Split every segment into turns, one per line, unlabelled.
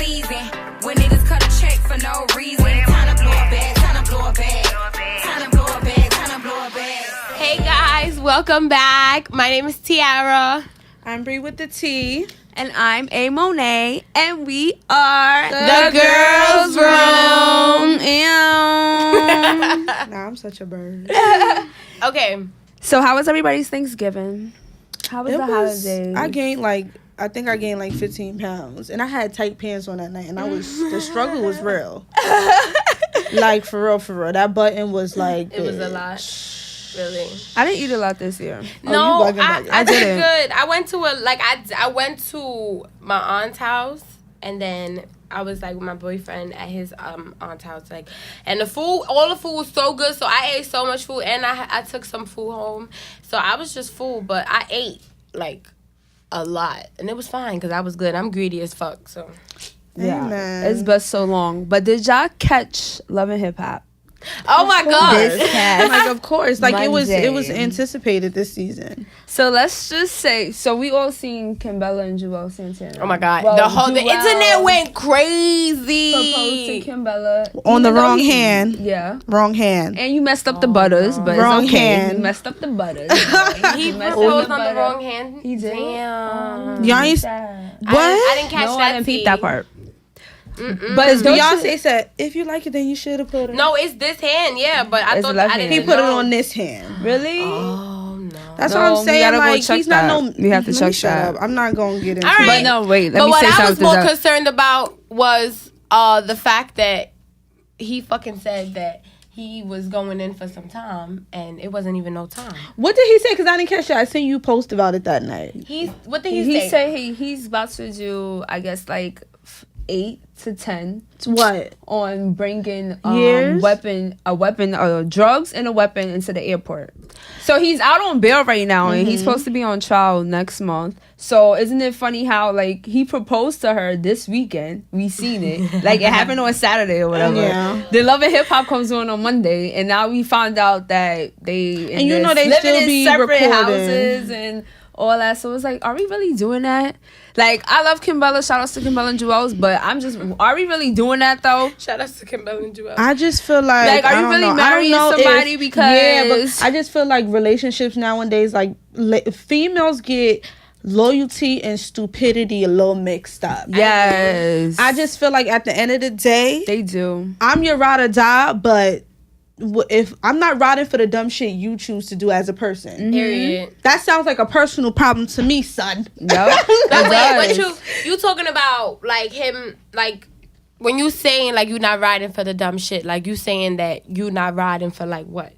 season. When niggas cut a check for no reason. Time to blow a bag, time to blow a bag. Time to blow a bag, time to blow a bag.
Hey guys, welcome back. My name is Tiara.
I'm Bree with the T.
And I'm A. Monet, and we are
The Girls Room.
Nah, I'm such a bird.
Okay.
So how was everybody's Thanksgiving? How was the holidays?
I think I gained like 15 pounds. And I had tight pants on that night. And the struggle was real. Like, for real. That button was like
It was a lot. Really?
I didn't eat a lot this year.
No, I did
didn't.
good. I went to I went to my aunt's house, and then I was like with my boyfriend at his aunt's house, like, and all the food was so good. So I ate so much food, and I took some food home. So I was just full, but I ate like a lot, and it was fine because I was good. I'm greedy as fuck. So
yeah,
Amen.
it's been so long. But did y'all catch Love and Hip Hop?
Oh my god!
This past
Like, of course. Like, it was
Monday.
anticipated this season.
So let's just say, we all seen Kimbella and Joel Santana.
Oh my god!
Well,
the internet went crazy.
Proposed to Kimbella
On the
even though
wrong
he-
hand.
Yeah.
Wrong hand.
And you messed up the butters, but
Wrong
it's okay.
hand.
You messed up the butters.
He
messed
proposed
up
on the
butter.
wrong hand.
He did?
Damn.
Y'all ain't...
Sad.
What?
I didn't catch
No,
that.
I didn't peep
tea.
that part.
Mm-mm.
But don't
Beyonce
you-
said, if you like it, then you should have put it.
No, it's this hand, yeah, but I
It's
thought
left
I didn't
hand.
He put it
know.
on this hand.
Really?
Oh no.
That's
No,
what I'm
we
saying.
gotta go
Like,
check
he's not no...
that. We have to
Let
check
me shut
that.
up. I'm not going to get into
All right.
But no, wait. Let
But
me
what
say
I was
something.
more concerned about was the fact that he fucking said that he was going in for some time, and it wasn't even no time.
What did he say? Because I didn't catch it. I seen you post about it that night.
What did he
He
say?
said he's about to do, I guess, like 8 to 10
What?
on bringing
Years?
drugs and a weapon into the airport. So he's out on bail right now, and he's supposed to be on trial next month. So isn't it funny how, like, he proposed to her this weekend? We seen it. Like, it happened on Saturday or whatever.
Yeah.
The Love and Hip Hop comes on Monday, and now we found out that they
And you know they
living
still
in
be
separate
recording.
houses and all that. So it's like, are we really doing that? Like, I love Kimbella. Shout outs to Kimbella and Joel's, but are we really doing that though?
Shout out to Kimberly and Joel.
I just feel like...
Like, are
I
you
don't
really
know. I don't
marrying
know
somebody
if-
because-
Yeah, but I just feel like relationships nowadays, like, females get loyalty and stupidity a little mixed up.
Yes.
I just feel like at the end of the day,
They do.
I'm your ride or die, but if I'm not riding for the dumb shit you choose to do as a person.
Period.
That sounds like a personal problem to me, son.
Yep.
But wait,
It
but
does.
you talking about like him, like when you saying like you not riding for the dumb shit, like you saying that you not riding for like what?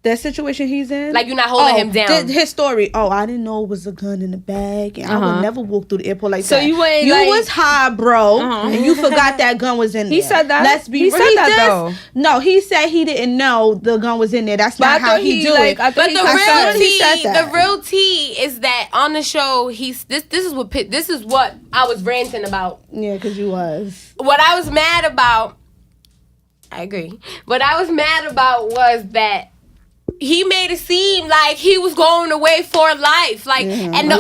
That situation he's in,
Like, you're not holding him down.
His story. Oh, I didn't know it was a gun in the bag, and I would never walk through the airport like
So
that.
you ain't
You
like-
was high, bro, and you forgot that gun was in there.
He said that?
Let's be
He
real.
said that,
just-
though.
No, he said he didn't know the gun was in there. That's
But
not
I
how
thought
he do
like,
it.
I thought
But
he
the
confessed.
real
he said
tea,
that.
the real tea is that on the show, this is what I was ranting about.
Yeah, because you was.
What I was mad about, I agree. What I was mad about was that he made it seem like he was going away for life, like, and the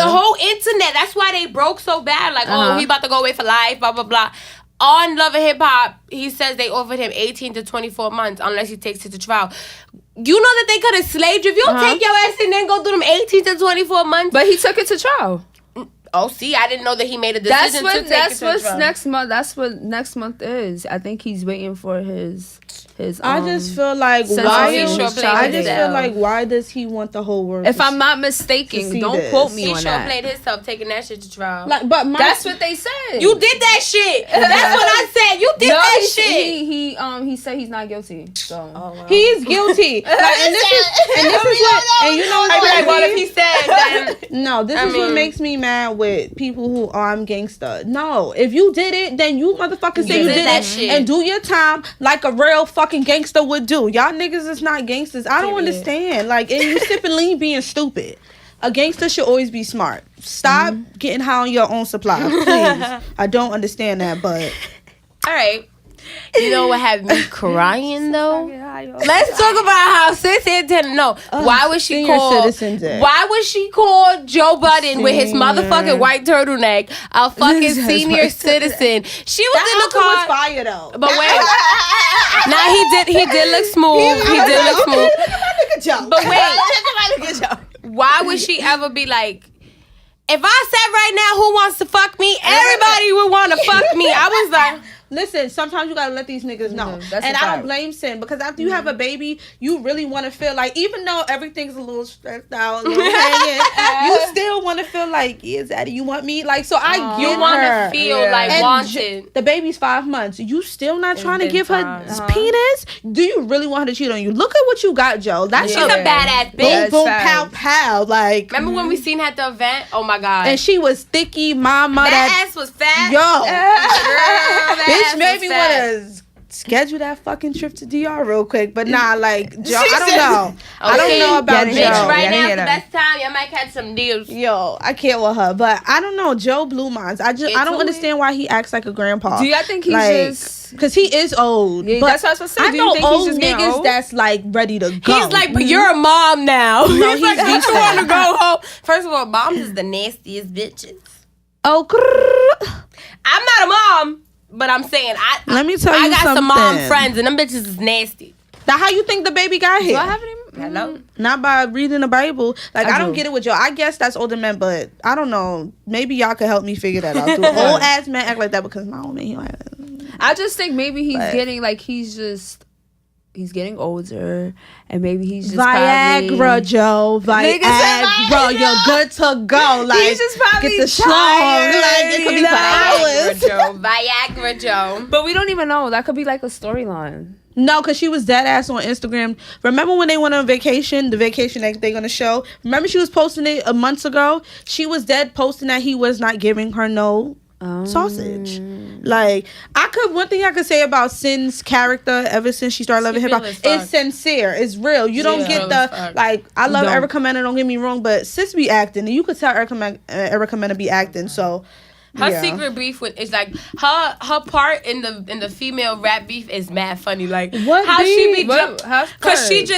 whole internet. That's why they broke so bad. Like, oh, he about to go away for life, blah blah blah. On Love and Hip Hop, he says they offered him 18 to 24 months unless he takes it to trial. You know that they could have slaved you. If you don't take your ass and then go through them 18 to 24 months.
But he took it to trial.
Oh, see, I didn't know that he made a decision to take it to
What's
trial.
next month. That's what next month is. I think he's waiting for his.
I just feel like why does he want the whole world?
If
to
I'm not
to
mistaken,
see
don't
this.
quote me
He
on
sure
that.
played himself taking that shit to trial.
like, but
That's what they said.
You did that shit. That's what I said. You did that shit.
He said he's not guilty. So
he's guilty. Like, and this is what, and you know what's
Like, well, if
crazy?
he said, then
No, this is what
mean-
makes me mad with people who I'm gangsta. No, if you did it, then you motherfuckers say you
did
did
that
it
shit.
and do your time like a real fucking gangster would do. Y'all niggas is not gangsters. I don't understand. Like, and you sipping lean being stupid. A gangster should always be smart. Stop getting high on your own supply, please. I don't understand that, but
all right. You know what had me crying though? Let's talk about how sis Antenna. No, why was she called? Why was she called Joe Budden with his motherfucking white turtleneck? A fucking senior citizen. She was in the car.
Was fire though.
But wait, now he did look smooth. He did look smooth.
Look at my nigga Joe.
But wait, why would she ever be like? If I said right now who wants to fuck me, everybody would want to fuck me. I was like,
listen, sometimes you gotta let these niggas know. And I don't blame Sin, because after you have a baby, you really want to feel like, even though everything's a little stressed out, a little hanging, you still want to feel like, yeah, Zaddy, you want me? Like, so I get
you want to feel like
and
wanted.
The baby's 5 months. You still not trying to give her penis? Do you really want her to cheat on you? Look at what you got, Joe. She's
a badass bitch.
Boom, boom, pow, pow. Like,
remember when we seen her at the event? Oh my god.
And she was thicky, mama.
That ass was fat.
Yo.
Girl,
bitch made me want to schedule that fucking trip to DR real quick. But nah, like, Joe, I don't know. I don't know about Joe.
Bitch, right now is the best time. Y'all might catch some deals.
Yo, I can't with her. But I don't know. Joe blew minds. I don't understand why he acts like a grandpa.
Do y'all think he's just...
Because he is old.
Yeah,
but
that's what I was supposed to say.
I know old niggas that's like ready to go.
He's like, but you're a mom now.
No,
he's like, I just want to go home. First of all, moms is the nastiest bitches.
Oh,
I'm not a mom, but I'm saying
let me tell you something.
I got some mom friends, and them bitches is nasty.
Now, how you think the baby got here?
Do I have any?
Hello?
Not by reading the Bible. Like, I don't get it with y'all. I guess that's older men, but I don't know. Maybe y'all could help me figure that out. Do old ass men act like that? Because my old man, he like...
I just think maybe he's getting like he's getting older, and maybe he's just
Viagra,
probably,
Joe. Viagra, you're good to go. Like,
he's just probably
get the
tired,
schlong. Like, it could be for hours.
Viagra Joe.
But we don't even know. That could be like a storyline.
No, because she was dead ass on Instagram. Remember when they went on vacation, the vacation that they're going to show? Remember she was posting it a month ago? She was dead posting that he was not giving her no sausage. Like, one thing I could say about Sin's character ever since she started loving hip hop, it's sincere, it's real. You don't get the like, I love Erica Mena, don't get me wrong, but sis be acting, and you could tell Erica Mena be acting. So
her secret beef with is like her part in the female rap beef is mad funny. Like,
what
how
beef?
she be because she's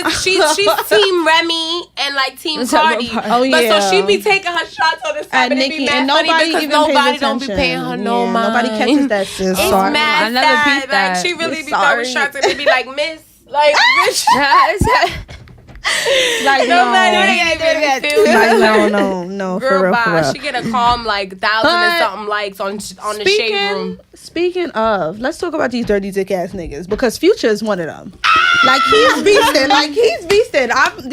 team Remy and like team Cardi.
Oh yeah.
But so she be taking her shots on the side, and it be mad funny because nobody don't be paying her no mind.
Nobody catches that sis.
It's
sorry.
mad sad. Like, she really be throwing shots, and they be like, Miss, like, bitch.
Like, no,
girl,
for real.
She get a calm like 1,000 and something likes on the shade room.
Speaking of, let's talk about these dirty dick ass niggas, because Future is one of them. Like, he's beasting.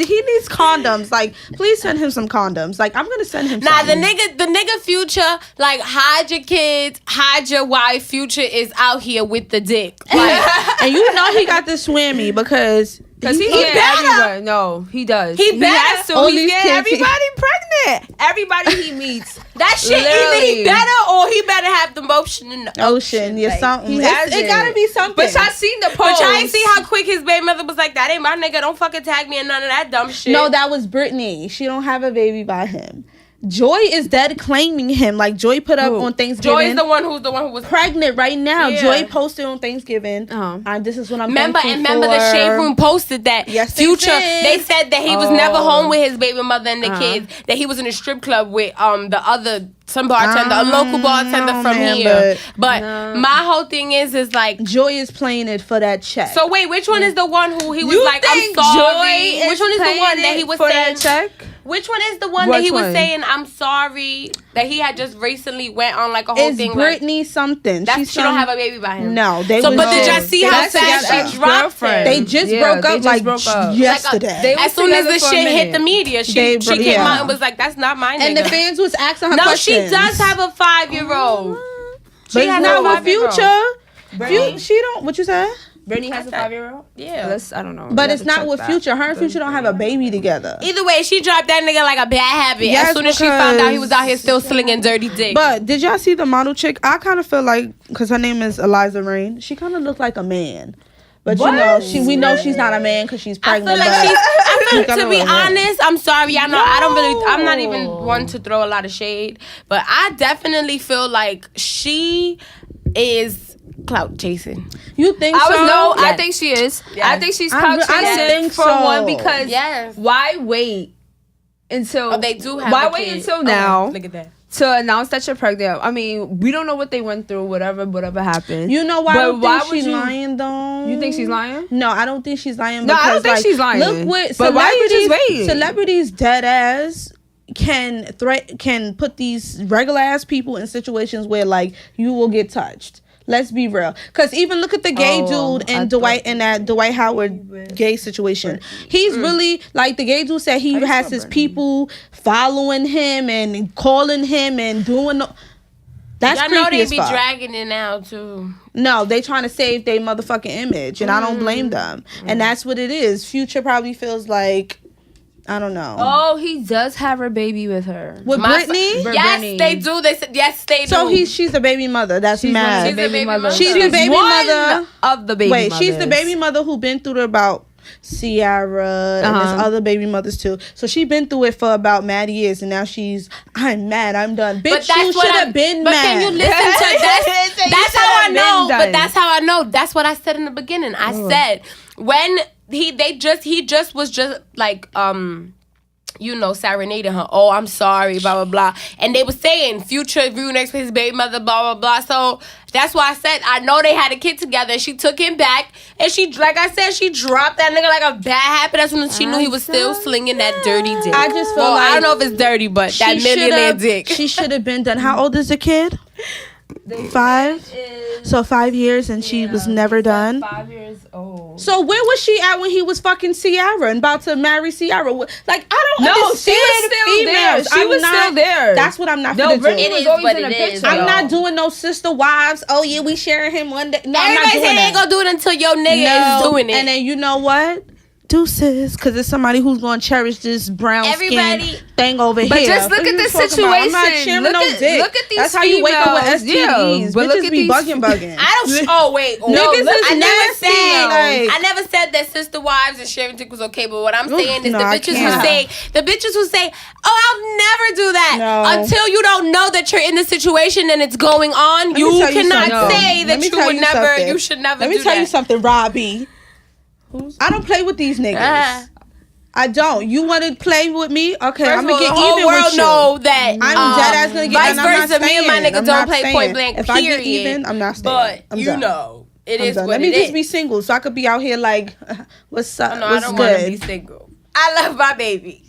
He needs condoms. Like, please send him some condoms. Like, I'm gonna send him.
Nah,
something.
the nigga Future, like, hide your kids, hide your wife. Future is out here with the dick. Like,
and you know he got the swimmy because
he everywhere. No, he does.
He has to.
He's
getting everybody pregnant. Everybody he meets.
That shit, either he better or he better have the motion in the ocean.
Yeah,
like,
something.
It
gotta be something.
But I seen the post.
But y'all ain't see how quick his baby mother was like, that ain't my nigga. Don't fucking tag me in none of that dumb shit.
No, that was Brittany. She don't have a baby by him. Joy is dead claiming him. Like, Joy put up on Thanksgiving.
Joy is the one who was
pregnant right now.
Yeah.
Joy posted on Thanksgiving. This is what I'm
remember the Shade Room posted that Future. They said that he was never home with his baby mother and the kids. That he was in a strip club with some bartender, a local bartender from here. But my whole thing is like
Joy is playing it for that check.
So wait, which one is the one who he was like, I'm sorry? Which one is the one that he was saying?
That check?
Which one is the one that he was saying, I'm sorry, that he had just recently went on like a whole thing?
Brittany
like,
something.
She don't have a baby by him.
No,
but did y'all see how fast she dropped him?
They just broke up yesterday.
As soon as the shit hit the media, she came out and was like, that's not my nigga.
And the fans was asking her questions.
No, she does have a 5-year-old.
But it's not with Future. She don't, what you said?
Brittany has a 5-year-old?
Yeah.
I don't know.
But it's not with Future. Her and Future don't have a baby together.
Either way, she dropped that nigga like a bad habit.
Yes,
as soon as she found out he was out here still slinging dirty dick.
But did y'all see the model chick? I kind of feel like, because her name is Eliza Rain, she kind of looked like a man. But you know, we know she's not a man because she's pregnant.
I feel like to be honest, I'm sorry. I know I'm not even one to throw a lot of shade. But I definitely feel like she is clout chasing.
You think so?
I
Yes.
think she is.
Yes.
I think she's
I
clout chasing
think
for
so.
one because
Yes.
why wait until
They do have.
why
a
wait
kid.
until now
Look at that.
to announce that you're pregnant? I mean, we don't know what they went through, whatever happened.
You know why?
But
I don't
why
think
would
she's
you-
lying though.
You think she's lying?
No, I don't think she's lying.
No, I don't
because,
think
like,
she's lying.
Look what
But why you just
celebrities-
waiting?
Celebrities dead ass can put these regular ass people in situations where like you will get touched. Let's be real. Cause even look at the gay dude in that Dwight Howard gay situation. He's really like the gay dude said he has his people following him and calling him and doing that's
Y'all
creepy
know they
as
be
fuck.
dragging it out too.
No, they trying to save their motherfucking image, and I don't blame them. And that's what it is. Future probably feels like, I don't know.
Oh, he does have her baby with her.
With Brittany?
Yes,
Brittany.
they do. They said yes, they do.
So she's a baby mother. That's mad.
She's a baby mother.
She's the baby
one
mother
of the baby
Wait,
mothers.
she's the baby mother who been through about Ciara and there's other baby mothers too. So she been through it for about mad years, and now I'm mad. I'm done. Bitch, you should have been
but
mad.
can you listen to that's how I
been
know.
done.
But that's how I know. That's what I said in the beginning. I said when he just was like serenading her. Oh, I'm sorry, blah blah blah. And they were saying Future ruined his baby mother, blah blah blah. So that's why I said I know they had a kid together. She took him back, and she, like I said, she dropped that nigga like a bad habit. That's when she knew he was still slinging that dirty dick.
I just feel
I don't
like
know if it's dirty, but that
she
millionaire
should've-
dick.
She should have been done. How old is the kid? 5. So 5 years, and she was never done.
5 years old.
So where was she at when he was fucking Ciara and about to marry Ciara? Like, I don't
No,
understand
she was still
females.
there. She was still there.
That's what I'm not
No,
gonna do.
Brittany
It
was
is
always
what
in the
it is,
picture.
I'm
though.
not doing no sister wives. Oh yeah, we sharing him one day. No, I'm
Everybody
not
say
doing
they ain't
that.
gonna do it until your nigga is doing it.
And then you know what? Deuces, because it's somebody who's gonna cherish this brown
Everybody-
skin thing over
But
here.
just look
What
at
you
the
talking about? I'm not
situation.
sharing
Look
no
at-
dick.
look at these
That's how you wake up with
females. Yeah,
STDs.
but look
Bitches
at
be
these-
bugging.
I don't. Oh wait. Oh,
Niggas
look,
is
I never
nasty,
said.
like-
I never said that sister wives and sharing dick was okay. But what I'm saying is
no,
the
I
bitches
can't.
who say, "Oh, I'll never do that,"
No.
until you don't know that you're in the situation and it's going on.
Let me
You
tell you
cannot
something.
say
Let
that
me
you
tell
would
you
never.
something.
You should never.
Let
do
me tell
that.
you something, Robbie. I don't play with these niggas.
Ah.
I don't. You want to play with me? Okay,
First
I'm
of all,
gonna get
the whole
even
world
with you.
know that
I'm dead ass gonna get.
vice
and I'm not
versa. Me and my
staying.
nigga
I'm
don't
not
play
staying.
point blank.
If
period.
I get even, I'm not staying.
But
I'm
you
done.
know, it
I'm
is
done.
what
Let me
it
just
is.
be single, so I could be out here like, what's up?
No, I
what's
don't want to
good?
be single. I love my baby.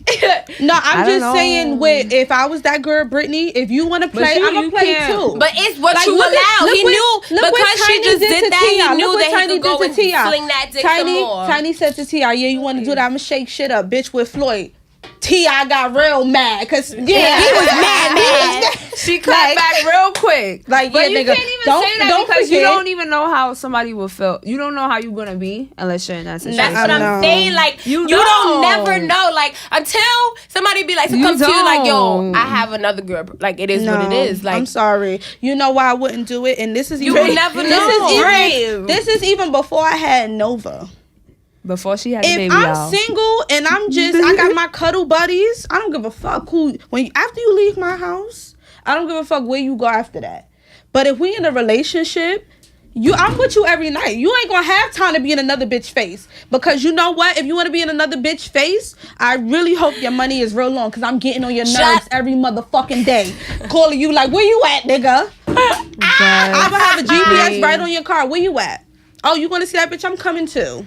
No, I'm
I
just
don't
saying.
know.
If I was that girl, Brittany, if you want to play,
you-
I'm gonna
you
play
can't.
too.
But it's what
Like,
you
look at-
allow.
look
He
what-
knew
look what
because she
Tiny
just
did
did
to
that.
Tia.
He
Look
knew
what
that he
Tiny
could go
did
and
to Tia.
fling that dick
Tiny,
some more.
Tiny said to T.I., yeah, you want to do that? I'm gonna shake shit up, bitch, with Floyd. T.I. got real mad because
He was mad.
She clapped back real quick.
Like,
But
yeah,
you
nigga,
can't even
don't-
say that
don't
because you
forget-
don't even know how somebody will feel. You don't know how you're gonna be unless you're in that situation.
That's what
I
I'm
know.
saying. Like
You
you don't
know.
never know. Like until somebody be like, so
You
come to you like, yo,
don't.
I have another girl. Like it is
No,
what it is. Like
I'm sorry. You know why I wouldn't do it? And this is
You
even,
will never
this
know.
Is
Right.
even, this is even before I had Nova.
Before she had the
If
baby
I'm
out.
single and I got my cuddle buddies, I don't give a fuck who. After you leave my house, I don't give a fuck where you go after that. But if we in a relationship, I'm with you every night. You ain't gonna have time to be in another bitch face, because you know what? If you want to be in another bitch face, I really hope your money is real long, because I'm getting on your nerves every motherfucking day, calling you like, where you at, nigga? I will have a GPS right on your car. Where you at? Oh, you want to see that bitch? I'm coming too.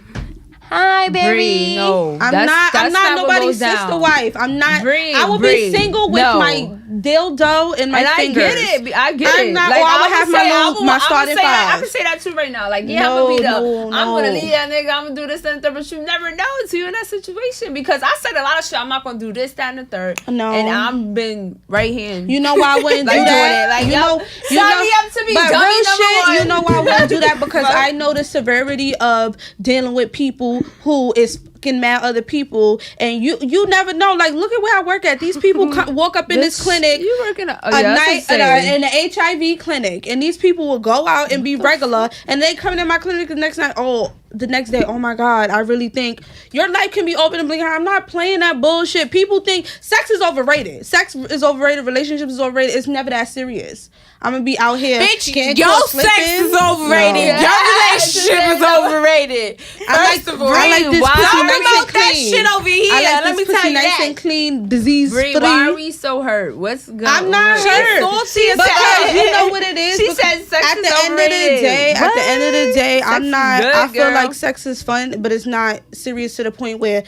hi, baby.
Bree, no,
I'm
that's
not
what
nobody's
goes down.
sister wife. I'm not.
Bree,
I will
Bree,
be single with
no.
my dildo and my
And
fingers.
I get it. I get
I'm
it.
not-
Like,
or I would
I'ma
have my
say-
little- my
I'ma
starting
say that- I
five.
can say that too right now. Like, yeah,
No,
I'm gonna be
no,
I'm gonna
no.
leave that nigga. I'm gonna do this and the third. But you never know until you're in that situation. Because I said a lot of shit. I'm not gonna do this, that, and the third.
No.
And I've been right hand.
You know why I wouldn't
Like
do
doing
that?
it. Like,
you
yo,
know,
sign me up to be
but
dummy
real
number
shit.
one.
You know why I wouldn't do that? Because I know the severity of dealing with people who is fucking mad other people, and you never know. Like, look at where I work at. These people walk up in this clinic.
You working
A night in the HIV clinic, and these people will go out and be regular, and they come in my clinic the next night. Oh, the next day, oh my God, I really think your life can be open and blink. I'm not playing that bullshit. People think sex is overrated. Sex is overrated. Relationships is overrated. It's never that serious. I'm gonna be out here.
Bitch, your sex is overrated.
No.
Your relationship is overrated.
I like this pussy
Talk
nice
about
and
that
clean.
shit over here.
I like
Let me
this
tell
pussy
you
nice
that.
and clean, disease free.
Why are we so hurt? What's going on?
I'm not hurt.
salty as
Because
hell.
you know what it is.
She
Because
said sex
at
is
the end of the
overrated.
day, at the end of the day,
Sex
I'm
is
not.
good,
I feel
girl.
like sex is fun, but it's not serious to the point where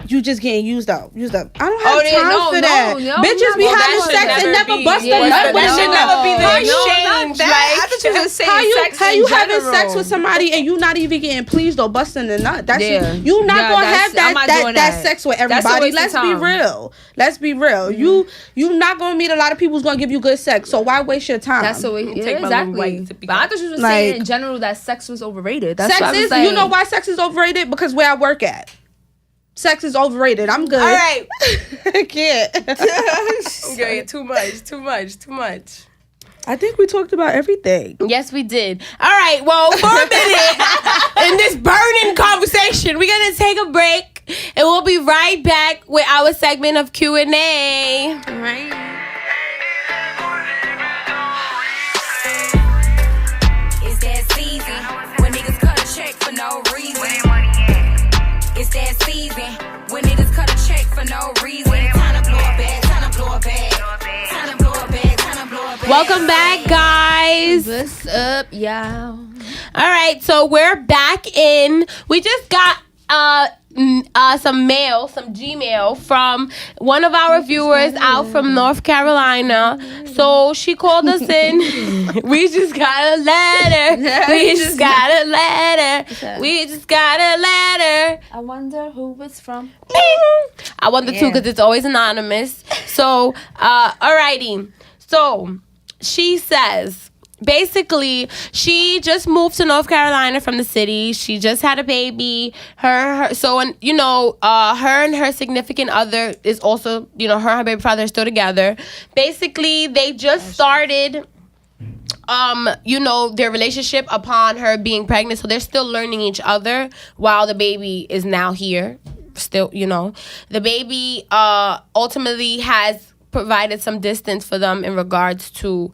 you just getting used up. I don't have time for that. Bitches be having sex and never bust a nut.
That should never be the exchange.
I thought you were just saying sex
How
in
you having
general.
sex with somebody and you not even getting pleased or busting a nut? That's
Yeah.
you not
Nah,
gonna
that's-
have
I'm not
that
doing
that
that.
sex with
That's a
everybody.
waste of
Let's be
time.
real. Let's be real. You not gonna meet a lot of people who's gonna give you good sex. So why waste your time?
That's the way.
Take
Yeah,
my little
exactly.
white to be
But I thought you were
Like-
saying in general that sex was overrated. That's
Sex
what I was
is.
saying.
You know why sex is overrated? Because where I work at. Sex is overrated. I'm good.
All right.
I can't.
Girl, too much.
I think we talked about everything.
Yes, we did. All right. Well, for a minute in this burning conversation, we're gonna take a break, and we'll be right back with our segment of Q&A. All right.
It's that season when niggas cut a check for no reason. It's that season when niggas cut a check for no reason. Time to blow a bag, time to blow a bag. Time to blow a bag, time to blow a bag.
Welcome back, guys.
What's up, y'all?
All right, so we're back in. We just got some mail, some Gmail from one of our viewers out from North Carolina. So she called us in. We just got a letter. We just got a letter. We just got a letter.
I wonder who it's from.
Bing. I wonder too, because it's always anonymous. So, alrighty. So she says, basically, she just moved to North Carolina from the city. She just had a baby. Her and her significant other is also, her and her baby father are still together. Basically, they just started their relationship upon her being pregnant. So they're still learning each other while the baby is now here. Still, the baby ultimately has provided some distance for them in regards to,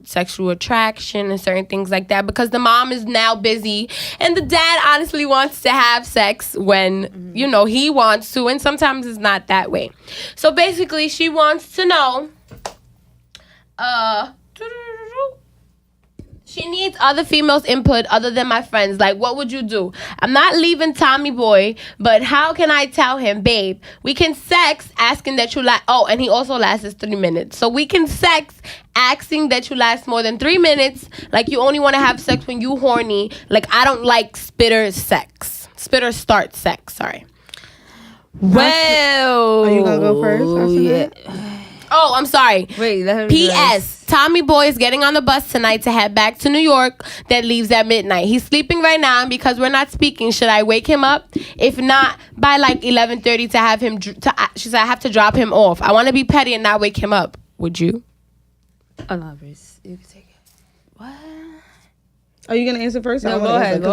sexual attraction and certain things like that, because the mom is now busy and the dad honestly wants to have sex when, he wants to, and sometimes it's not that way. So basically, she wants to know, she needs other females' input other than my friends. Like, what would you do? I'm not leaving Tommy Boy, but how can I tell him, babe, we can sex asking that you last. Oh, and he also lasts 3 minutes. So we can sex asking that you last more than 3 minutes. Like, you only want to have sex when you horny. Like, I don't like spitter start sex. Sorry. Well.
Are you going to go first after that?
Oh, I'm sorry.
Wait, let her
P.S. Tommy Boy is getting on the bus tonight to head back to New York that leaves at midnight. He's sleeping right now, and because we're not speaking, should I wake him up? If not, by like 11:30 to have him, she said I have to drop him off. I want to be petty and not wake him up. Would you?
Oh, no, Bruce. You can take it. What?
Are you gonna answer first?
No, go ahead. Go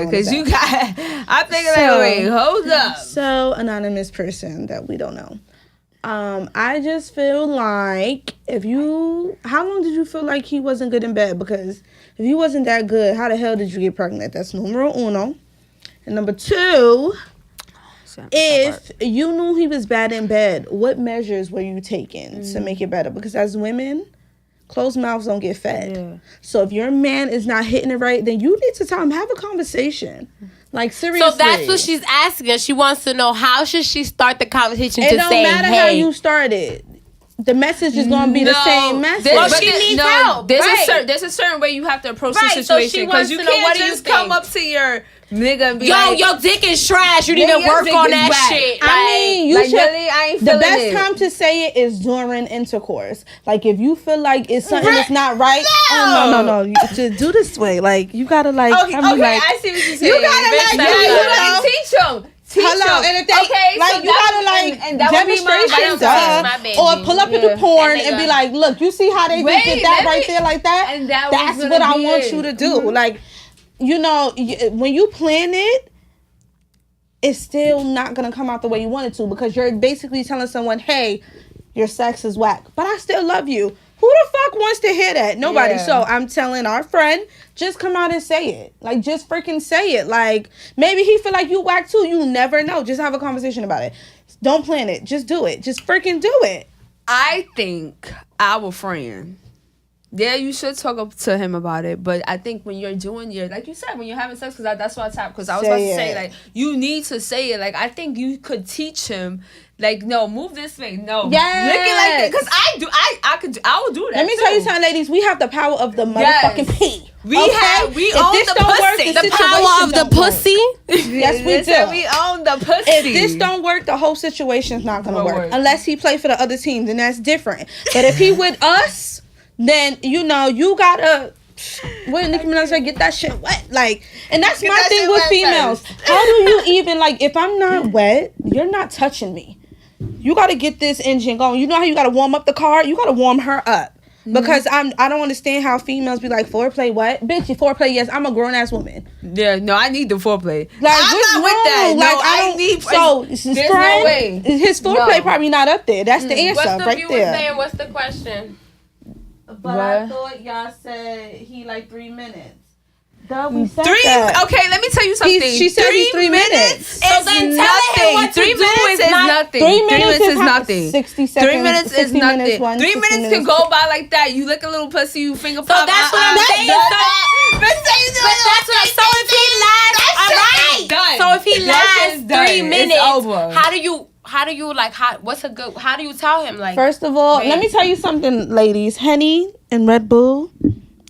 because you got. I'm thinking wait, hold up.
So, anonymous person that we don't know. I just feel like how long did you feel like he wasn't good in bed? Because if he wasn't that good, how the hell did you get pregnant? That's numero uno. And number two, if you knew he was bad in bed, what measures were you taking to make it better? Because as women, closed mouths don't get fed. Yeah. So if your man is not hitting it right, then you need to tell him, have a conversation. Like, seriously.
So that's what she's asking. She wants to know, how should she start the conversation
it
to
don't
say,
matter
hey.
how you started. The message is going to be the same message.
She needs help.
There's a certain way you have to approach the situation. Because you can't just come up to your nigga and be like,
your dick is trash. You need to work on that shit.
I mean, you should.
Really, I ain't
the best time to say it is during intercourse. Like, if you feel like it's something that's not right. No. You just do this way. Like, you gotta like.
Okay, I see what you're saying.
You gotta
teach them.
Hello, and if they like, you gotta like demonstrations or pull up the porn and be like, look, you see how they did that right there like that?
And
that's what I want you to do. Like, when you plan it, it's still not gonna come out the way you want it to, because you're basically telling someone, hey, your sex is whack, but I still love you. Who the fuck wants to hear that? Nobody.
Yeah.
So I'm telling our friend, just come out and say it. Like, just freaking say it. Like, maybe he feel like you whack too. You never know. Just have a conversation about it. Don't plan it. Just do it. Just freaking do it.
I think our friend, you should talk up to him about it. But I think when you're doing like you said, when you're having sex, because that's what I tapped. Because I was about to say, like, you need to say it. Like, I think you could teach him. Like, no, move this way. No,
yes.
Look it like that. Because I will do that.
Let me tell you something, ladies. We have the power of the motherfucking pee.
We own the pussy.
The power of the pussy.
Yes, we do.
We own the pussy.
If this don't work, the whole situation's not gonna work. Unless he play for the other team, then that's different. But if he with us, then you gotta. When Nicki Minaj say, get that shit wet, like, and that's my thing with females. How do you even, like, if I'm not wet, you're not touching me. You gotta get this engine going. You know how you gotta warm up the car? You gotta warm her up. Because I don't understand how females be like, foreplay what? Bitch, you foreplay, yes, I'm a grown ass woman.
Yeah, no, I need the foreplay.
Like,
I'm not with that.
Like,
no, I need.
So
there's no way.
His foreplay probably not up there. That's the answer.
What's the
right
viewer
there.
saying? What's the question?
But I thought y'all said he like 3 minutes. We said
3.
that.
Okay, let me tell you something.
She said he's 3 minutes.
So then tell him what to
3
do
minutes
is
is nothing.
3 minutes
3 minutes is
is
nothing.
60 seconds.
3 minutes is
60
nothing.
minutes,
3 minutes can go by like that. You lick a little pussy, you finger pop.
So that's what I'm saying. But that's what. So if he lies, all right.
Done.
So if he lies 3 minutes,
it's over.
how do you like? How do you tell him, like?
First of all, let me tell you something, ladies. Henny and Red Bull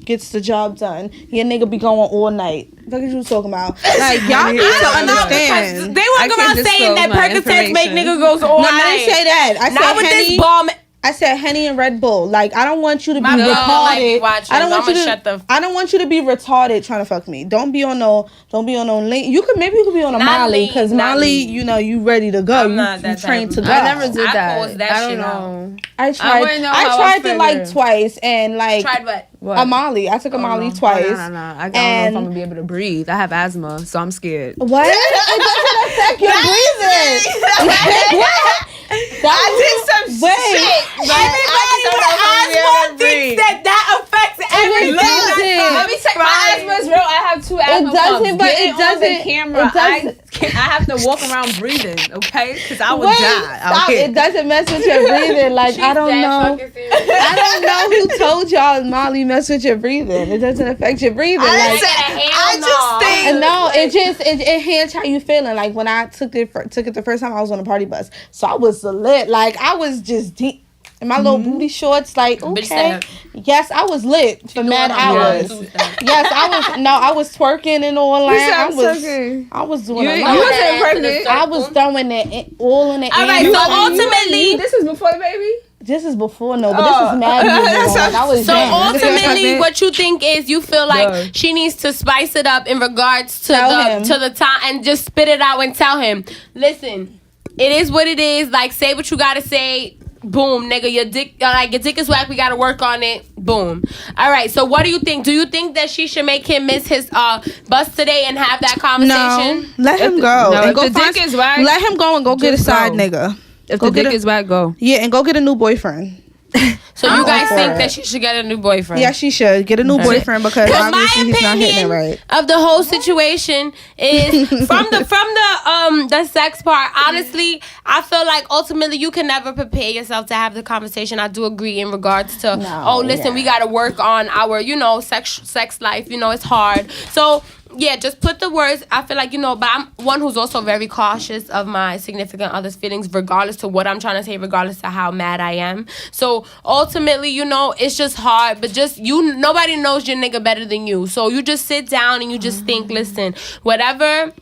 gets the job done. Your nigga be going all night. What are you talking about? Like, y'all need to understand.
They were about saying that Percocets make niggas go all night.
I didn't say that. I said
not with
Henny.
this bomb.
I said Henny and Red Bull. Like, I don't want you to be
My mom might be
retarded.
watching,
I don't want
so
you
I'ma
to.
shut the-
I don't want you to be retarded trying to fuck me. Don't be on no link. You could be on a
Not
Molly,
lean,
because
not
Molly,
lean.
you know, you ready to go.
I'm
You
not that
trained to
type
go.
of-
I never did
I
that.
caused that
I don't
shit
know.
I tried.
wouldn't know
I
how
tried
I
it like
figured.
twice, and like
Tried what?
a Molly. I took a Molly twice.
No. I don't know if I'm gonna be able to breathe. I have asthma, so I'm scared.
What? It doesn't affect your breathing. What?
I did some shit.
Everybody with asthma thinks that affects everything.
Let me check. My asthma is real. I have 2 asthma
doesn't,
pumps.
but
Get
it doesn't-
on the camera.
it doesn't-
I have to walk around breathing, okay? Because I would
Wait,
die.
stop.
Okay.
It doesn't mess with your breathing. Like, I don't know. I don't know who told y'all Molly mess with your breathing. It doesn't affect your breathing.
I
Like,
just think.
and no, it enhanced how you feeling. Like, when I took it the first time, I was on a party bus, so I was lit. Like, I was just deep in my little booty shorts. Like, okay, yes, I was lit for mad hours. Yes, I was twerking and all that. I was doing a
You
lot.
wasn't pregnant.
I was throwing it all in the
All
air.
right, so ultimately,
This is before the baby?
This is before, no, but this is mad years ago. Like, I was
so
young.
ultimately, what you think is you feel like
Yeah.
she needs to spice it up in regards to
Tell him.
the time and just spit it out and tell him, listen, it is what it is. Like, say what you gotta say. Boom, nigga, your dick is whack. We gotta work on it. Boom. All right. So, what do you think? Do you think that she should make him miss his bus today and have that conversation?
No, let him go.
No,
and
if
go
the dick is whack,
let him go and go get a
just
side
go.
nigga.
If
Go
the
get
dick
a-
is whack, go.
Yeah, and go get a new boyfriend.
So you guys
for
think
it.
that she should get a new boyfriend?
Yeah, she should get a new boyfriend because
Because my
obviously he's not hitting it
opinion
right.
of the whole situation is from the sex part. Honestly, I feel like ultimately you can never prepare yourself to have the conversation. I do agree in regards to we got to work on our sex life. It's hard. So yeah, just put the words. I feel like, but I'm one who's also very cautious of my significant other's feelings, regardless to what I'm trying to say, regardless to how mad I am. So ultimately, it's just hard. But just nobody knows your nigga better than you. So you just sit down and you just think, listen, whatever.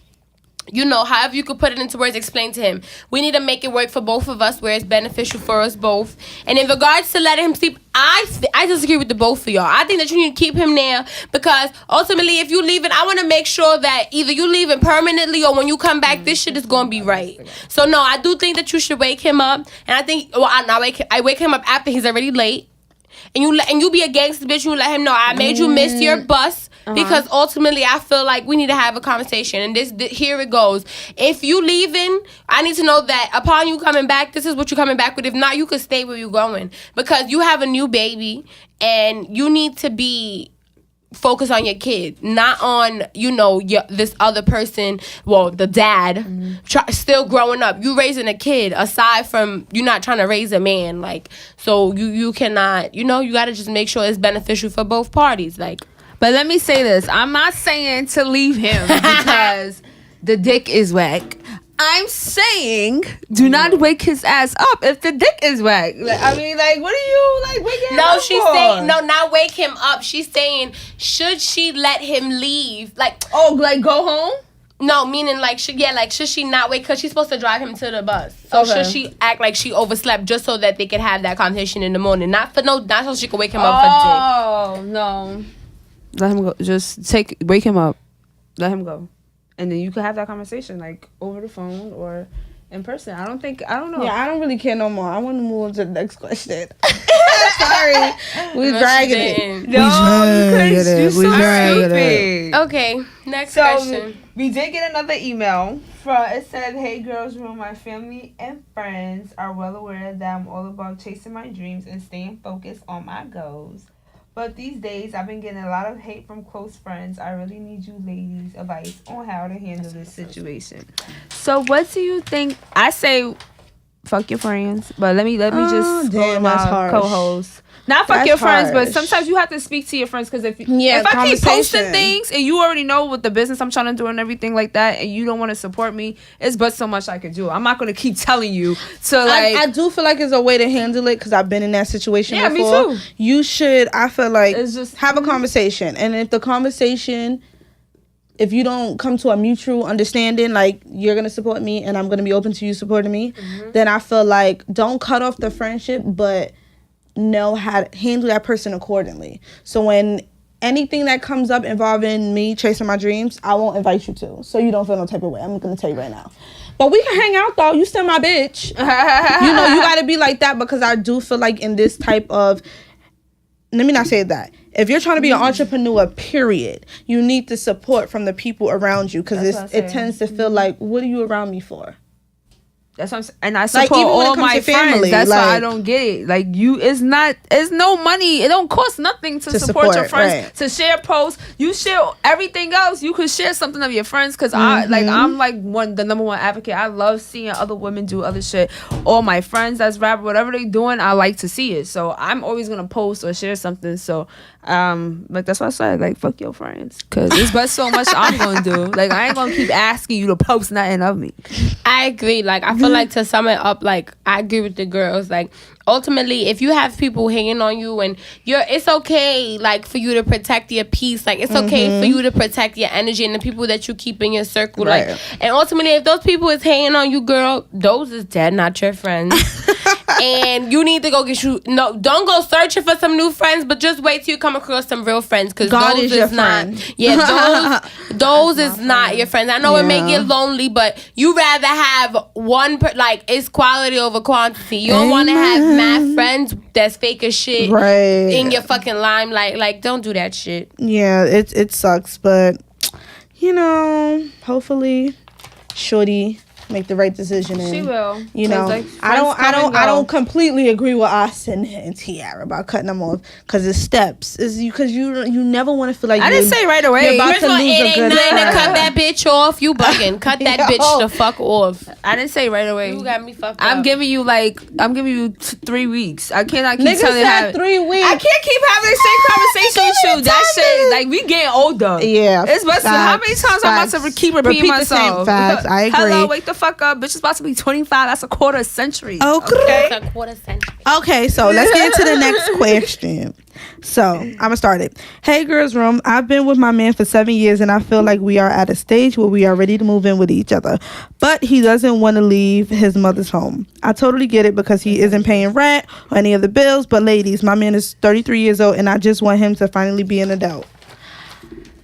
However you could put it into words, explain to him. We need to make it work for both of us where it's beneficial for us both. And in regards to letting him sleep, I disagree with the both of y'all. I think that you need to keep him there because ultimately if you leave it, I want to make sure that either you leave it permanently or when you come back, this shit is going to be right. So no, I do think that you should wake him up. And I think, I wake him up after he's already late. And you be a gangster bitch. You let him know I made you miss your bus. because ultimately I feel like we need to have a conversation. And here it goes. If you leaving, I need to know that upon you coming back, this is what you're coming back with. If not, you could stay where you're going, because you have a new baby and you need to be focus on your kid, not on this other person. Well, the dad still growing up. You raising a kid. Aside from you're not trying to raise a man, like, so you cannot. You got to just make sure it's beneficial for both parties. Like,
but let me say this: I'm not saying to leave him because the dick is whack. I'm saying do not wake his ass up if the dick is whack. Like, I mean, like, what are you like waking him up
No, she's
for?
saying no, not wake him up. She's saying should she let him leave? Like,
like go home?
No, meaning like should she not wait, because she's supposed to drive him to the bus? So should she act like she overslept just so that they can have that conversation in the morning? Not so she can wake him up for dick.
Oh no, let him go. Just wake him up. Let him go. And then you could have that conversation like over the phone or in person. I don't know.
Yeah, I don't really care no more. I want to move on to the next question. Sorry. We're dragging it.
No, because you're so stupid.
Okay, next question.
We did get another email. It said, "Hey girls room, my family and friends are well aware that I'm all about chasing my dreams and staying focused on my goals. But these days, I've been getting a lot of hate from close friends. I really need you ladies' advice on how to handle this situation." So, what do you think? I say, fuck your friends. But let me just
damn,
my
that's harsh.
co-host. Not fuck
That's
your friends, but
harsh.
sometimes you have to speak to your friends, because if I keep
conversation.
posting things and you already know what the business I'm trying to do and everything like that, and you don't want to support me, it's but so much I could do. I'm not going to keep telling you to like.
I do feel like it's a way to handle it, because I've been in that situation before.
Me too.
You should, I feel like,
It's just
have a conversation. And if the conversation, if you don't come to a mutual understanding, like you're going to support me and I'm going to be open to you supporting me, then I feel like don't cut off the friendship, but know how to handle that person accordingly. So when anything that comes up involving me chasing my dreams, I won't invite you to, so you don't feel no type of way. I'm gonna tell you right now. But we can hang out though. You still my bitch. You gotta be like that, because I do feel like in this type of, let me not say that. If you're trying to be an entrepreneur, period, you need the support from the people around you, because it tends to feel like, what are you around me for?
That's what I'm saying. And I support
even when it
all
comes
my
to
friends.
family,
That's why
like-
I don't get it. Like, it's no money. It don't cost nothing to support your friends.
right.
To share posts. You share everything else. You could share something of your friends, because I'm the number one advocate. I love seeing other women do other shit. All my friends that's rapper, whatever they doing, I like to see it. So I'm always gonna post or share something. So like that's why I said, like, fuck your friends, because it's but so much I'm gonna do. Like, I ain't gonna keep asking you to post nothing of me.
I agree. Like, I feel like, to sum it up, like, I agree with the girls. Like, ultimately, if you have people hanging on you, and it's okay, like, for you to protect your peace. Like, it's okay for you to protect your energy and the people that you keep in your circle.
Right.
Like, and ultimately, if those people is hanging on you, girl, those is dead, not your friends. And you need to go don't go searching for some new friends, but just wait till you come across some real friends, because those
is your
not
friend.
those is not your friends. I know it may get lonely, but you rather have one it's quality over quantity. You don't want to have mad friends that's fake as shit in your fucking limelight. Like, don't do that shit.
Yeah, it sucks, but hopefully shorty make the right decision. And,
She will.
Like, I don't completely agree with Austin and Tiara about cutting them off, because it's steps. Is because you never want to feel like
I didn't say right away.
You're about
First
to
of all,
lose
it
a
ain't
good
nothing to
friend.
cut that bitch off. You bugging. Cut that bitch the fuck off.
I didn't say right away.
You got me fucked up.
I'm giving you 3 weeks. I cannot keep
Niggas
telling you.
said 3 weeks.
I can't keep having the same conversation with you. That shit, like, we getting older.
Yeah,
It's best. How many times I'm about to keep repeating
Repeat the same
myself?
facts. I agree.
Hello, wake the fuck up. Bitch is about to be 25. That's a quarter century.
Okay.
It's a quarter century.
Okay, so let's get into the next question. So, I'm going to start it. Hey, girls room. I've been with my man for 7 years, and I feel like we are at a stage where we are ready to move in with each other. But he doesn't want to leave his mother's home. I totally get it, because he isn't paying rent or any of the bills. But ladies, my man is 33 years old, and I just want him to finally be an adult.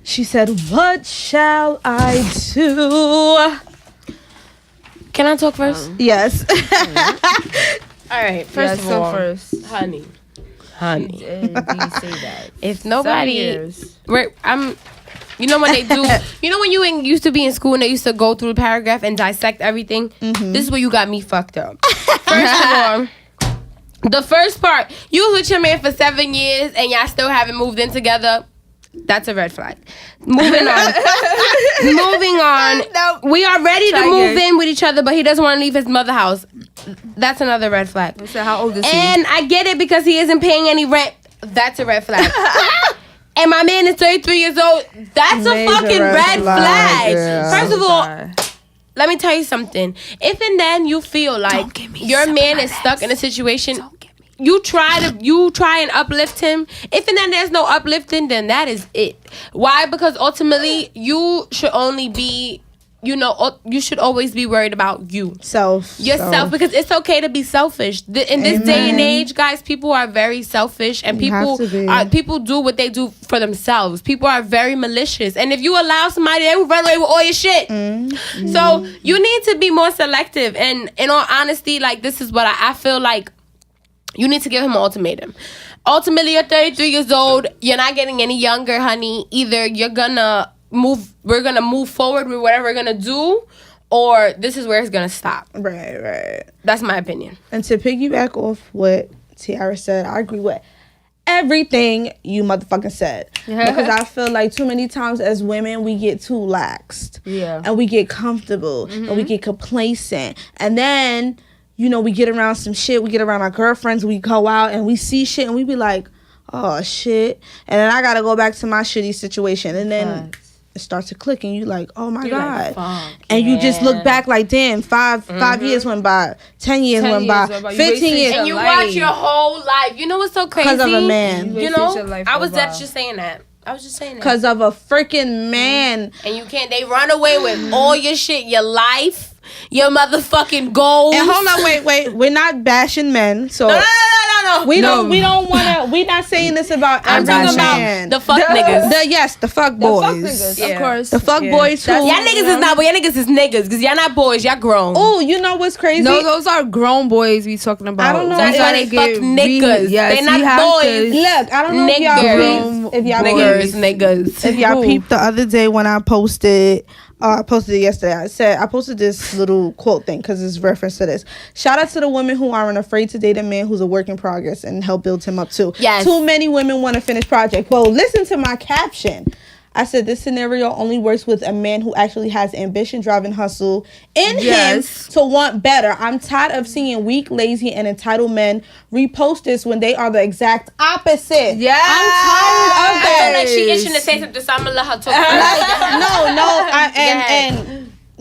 She said, what shall I do?
Can I talk first?
Yes.
All right. First of all, honey.
Did say that.
If nobody,
7 years.
You know when they do. You know when you used to be in school and they used to go through the paragraph and dissect everything. This is where you got me fucked up. First of all, the first part, you was with your man for 7 years and y'all still haven't moved in together. That's a red flag. Moving on.
No.
We are ready to move in with each other, but he doesn't want to leave his mother house. That's another red flag.
So how old is he?
And I get it because he isn't paying any rent. That's a red flag. And my man is 33 years old. That's a fucking red flag.
Yeah.
First of all, let me tell you something. If and then you feel like your man is stuck in a situation, you try and uplift him. If and then there's no uplifting, then that is it. Why? Because ultimately you should only be, you should always be worried about yourself, because it's okay to be selfish. In this day and age, guys, people are very selfish, and people do what they do for themselves. People are very malicious, and if you allow somebody, they will run away with all your shit. So you need to be more selective. And in all honesty, like, this is what I feel like. You need to give him an ultimatum. Ultimately, you're 33 years old. You're not getting any younger, honey. Either we're gonna move forward with whatever we're gonna do, or this is where it's gonna stop.
Right.
That's my opinion.
And to piggyback off what Tiara said, I agree with everything you motherfucking said. Because I feel like too many times as women, we get too laxed.
Yeah.
And we get comfortable. And we get complacent. And then, we get around some shit. We get around our girlfriends. We go out and we see shit and we be like, oh, shit. And then I got to go back to my shitty situation. And then it starts to click and you like, oh, my God. And you just look back like, damn, 5 years went by. 10 years went by. 15 years.
And you watch your whole life. You know what's so crazy?
Because of a man.
I was just saying that.
Because of a freaking man.
And they run away with all your shit, your life, your motherfucking goals.
And hold on, wait. We're not bashing men. So
No.
We don't want to. We're not saying this about
I'm talking
man.
about the fuck niggas.
The fuck boys.
The fuck niggas, of course.
The fuck boys who...
Y'all niggas is not, but y'all niggas is niggas. Because y'all not boys, y'all grown.
Oh, you know what's crazy?
No, those are grown boys we talking about.
I don't know.
That's why they fuck niggas.
Yes,
they not boys.
Look, I don't know if y'all peeped the other day when I posted... I posted it yesterday. I posted this little quote thing because it's reference to this. Shout out to the women who aren't afraid to date a man who's a work in progress and help build him up too.
Yes.
Too many women want to finish project. Well, listen to my caption. I said this scenario only works with a man who actually has ambition, drive, and hustle in him to want better. I'm tired of seeing weak, lazy, and entitled men repost this when they are the exact opposite.
Yeah,
I'm tired of that.
I feel like she itching to say something, so I'm gonna let her talk.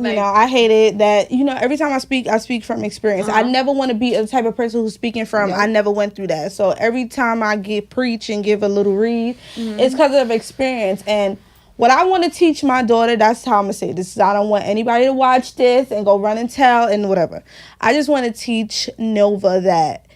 I hate it that, every time I speak from experience. I never want to be the type of person who's speaking from, I never went through that. So every time I preach and give a little read, it's because of experience. And what I want to teach my daughter, that's how I'm going to say this. I don't want anybody to watch this and go run and tell and whatever. I just want to teach Nova that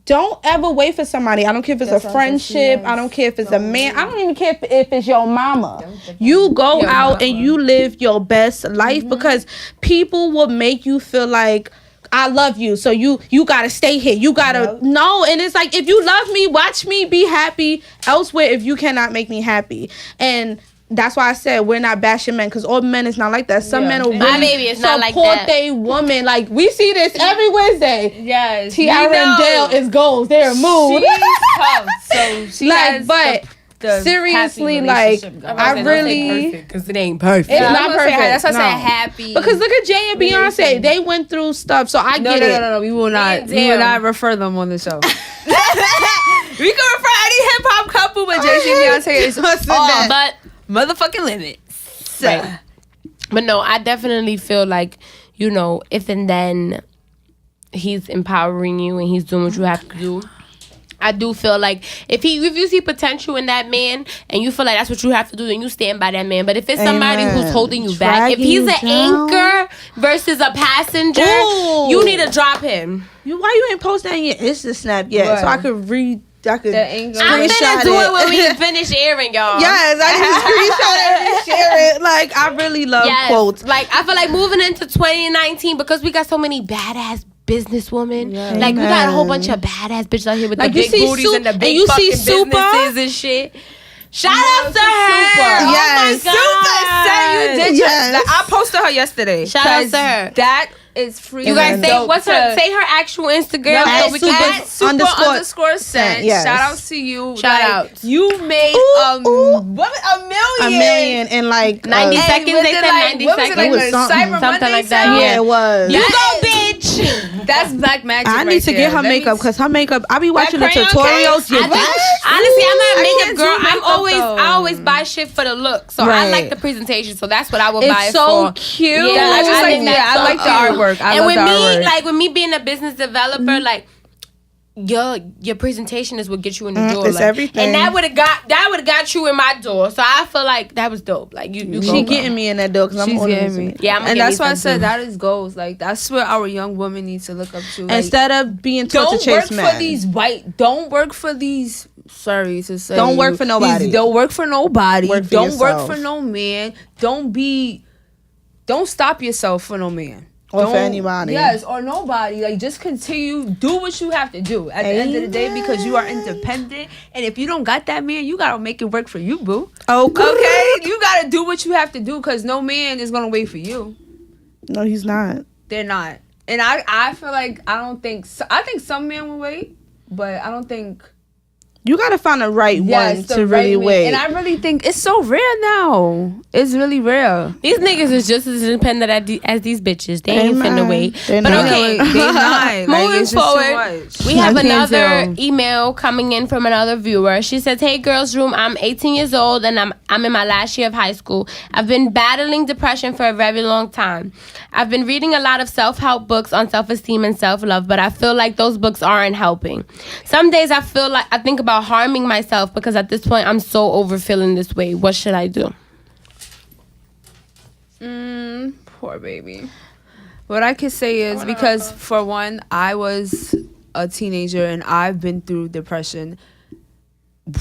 don't ever wait for somebody. I don't care if it's a friendship. I don't care if it's a man. I don't even care if it's your mama. You go out and you live your best life because people will make you feel like, I love you, so you gotta stay here. You gotta no, and it's like, if you love me, watch me be happy elsewhere if you cannot make me happy. And that's why I said we're not bashing men, because all men is not like that. Some men will really support their woman. Like, we see this every Wednesday.
Yes,
Tiara and Dale is goals. They're moved.
So she
like, but seriously, like, I really,
because it ain't perfect.
It's not perfect.
That's why I said happy.
Because look at Jay and Beyonce. They went through stuff, so I get it.
No. We will not refer them on the show. We can refer any hip hop couple, but Jay-Z and Beyonce is off.
But
motherfucking limits.
Right. But no, I definitely feel like, if and then he's empowering you and he's doing what you have to do. I do feel like if you see potential in that man and you feel like that's what you have to do, then you stand by that man. But if it's somebody who's holding you back, if he's an anchor versus a passenger, you need to drop him.
Why you ain't post that in your Insta snap yet? So I could read. I'm
gonna do it when we finish airing, y'all.
Yes, I can screenshot it and share it. Like, I really love quotes.
Like, I feel like moving into 2019, because we got so many badass businesswomen.
Yes.
Like, we got a whole bunch of badass bitches out here with the big booties and the big fucking businesses and shit. Shout out to her.
Yes.
Oh my God.
You did
Yes.
I posted her yesterday.
Shout out to her.
That is free.
You guys say her actual Instagram so we can
at super__ scent.
Yes.
Shout out to you.
Shout out.
You made a million
in like
90 seconds. They said 90 seconds.
It was
something like that.
Yeah, it was.
You go, bitch.
That's black magic.
I need to get her makeup because her makeup. I be watching the tutorials.
Honestly, I'm not a makeup girl. I always buy shit for the look. So I like the presentation. So that's what I would buy it for.
It's so cute.
Yeah,
I like the artwork.
And with me being a business developer, like your presentation is what gets you in the door.
It's everything.
And that would have got you in my door. So I feel like that was dope. Like you
she getting me in that door because I'm
getting me.
Yeah,
and that's why I said that is goals. Like that's what our young women need to look up to. Like,
instead of being taught to chase men.
Don't work for these. Sorry to say.
Don't work for nobody.
Don't work for nobody.
Work for
don't
yourself.
work for no man. Don't stop yourself for no man.
Or for anybody.
Yes, or nobody. Like, just continue. Do what you have to do at the end of the day because you are independent. And if you don't got that man, you got to make it work for you, boo. Okay? You got to do what you have to do because no man is going to wait for you.
No, he's not.
They're not. And I feel like I think some men will wait, but I don't think...
You gotta find the right one to really wait.
And I really think it's so rare now. It's really rare.
These niggas is just as independent as these bitches. They ain't finna wait. But okay,
they not.
Moving forward, we have another email coming in from another viewer. She says, "Hey, girls room. I'm 18 years old and I'm in my last year of high school. I've been battling depression for a very long time. I've been reading a lot of self-help books on self-esteem and self-love, but I feel like those books aren't helping. Some days I think about harming myself because at this point I'm so over feeling this way. What should I do?"
Poor baby. What I could say is because for one, I was a teenager and I've been through depression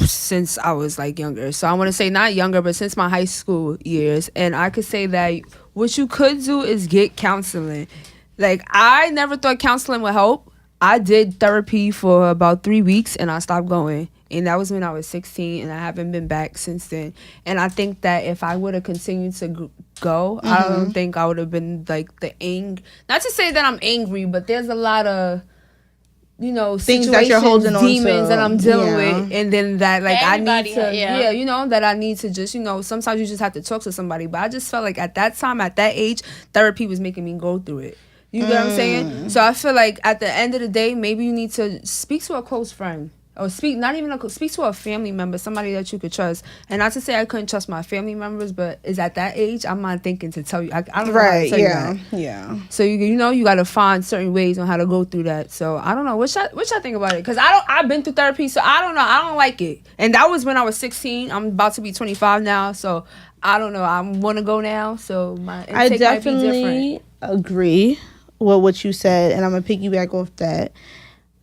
since I was like younger. So I want to say not younger, but since my high school years. And I could say that what you could do is get counseling. Like, I never thought counseling would help. I did therapy for about 3 weeks and I stopped going. And that was when I was 16 and I haven't been back since then. And I think that if I would have continued to go, I don't think I would have been like not to say that I'm angry, but there's a lot of,
things that you're holding on to,
demons that I'm dealing with. And then that like
Everybody,
I need to, that I need to just, sometimes you just have to talk to somebody. But I just felt like at that time, at that age, therapy was making me go through it. You get what I'm saying? So I feel like at the end of the day, maybe you need to speak to a close friend. Or speak to a family member, somebody that you could trust. And not to say I couldn't trust my family members, but is at that age, I'm not thinking to tell you. I don't know how to tell you that.
Yeah.
So you got to find certain ways on how to go through that. So I don't know. What y'all think about it? Because I've been through therapy, so I don't know. I don't like it. And that was when I was 16. I'm about to be 25 now, so I don't know. I want to go now, so my intake
I
might
definitely
be different.
agree with what you said, and I'm gonna piggyback off that.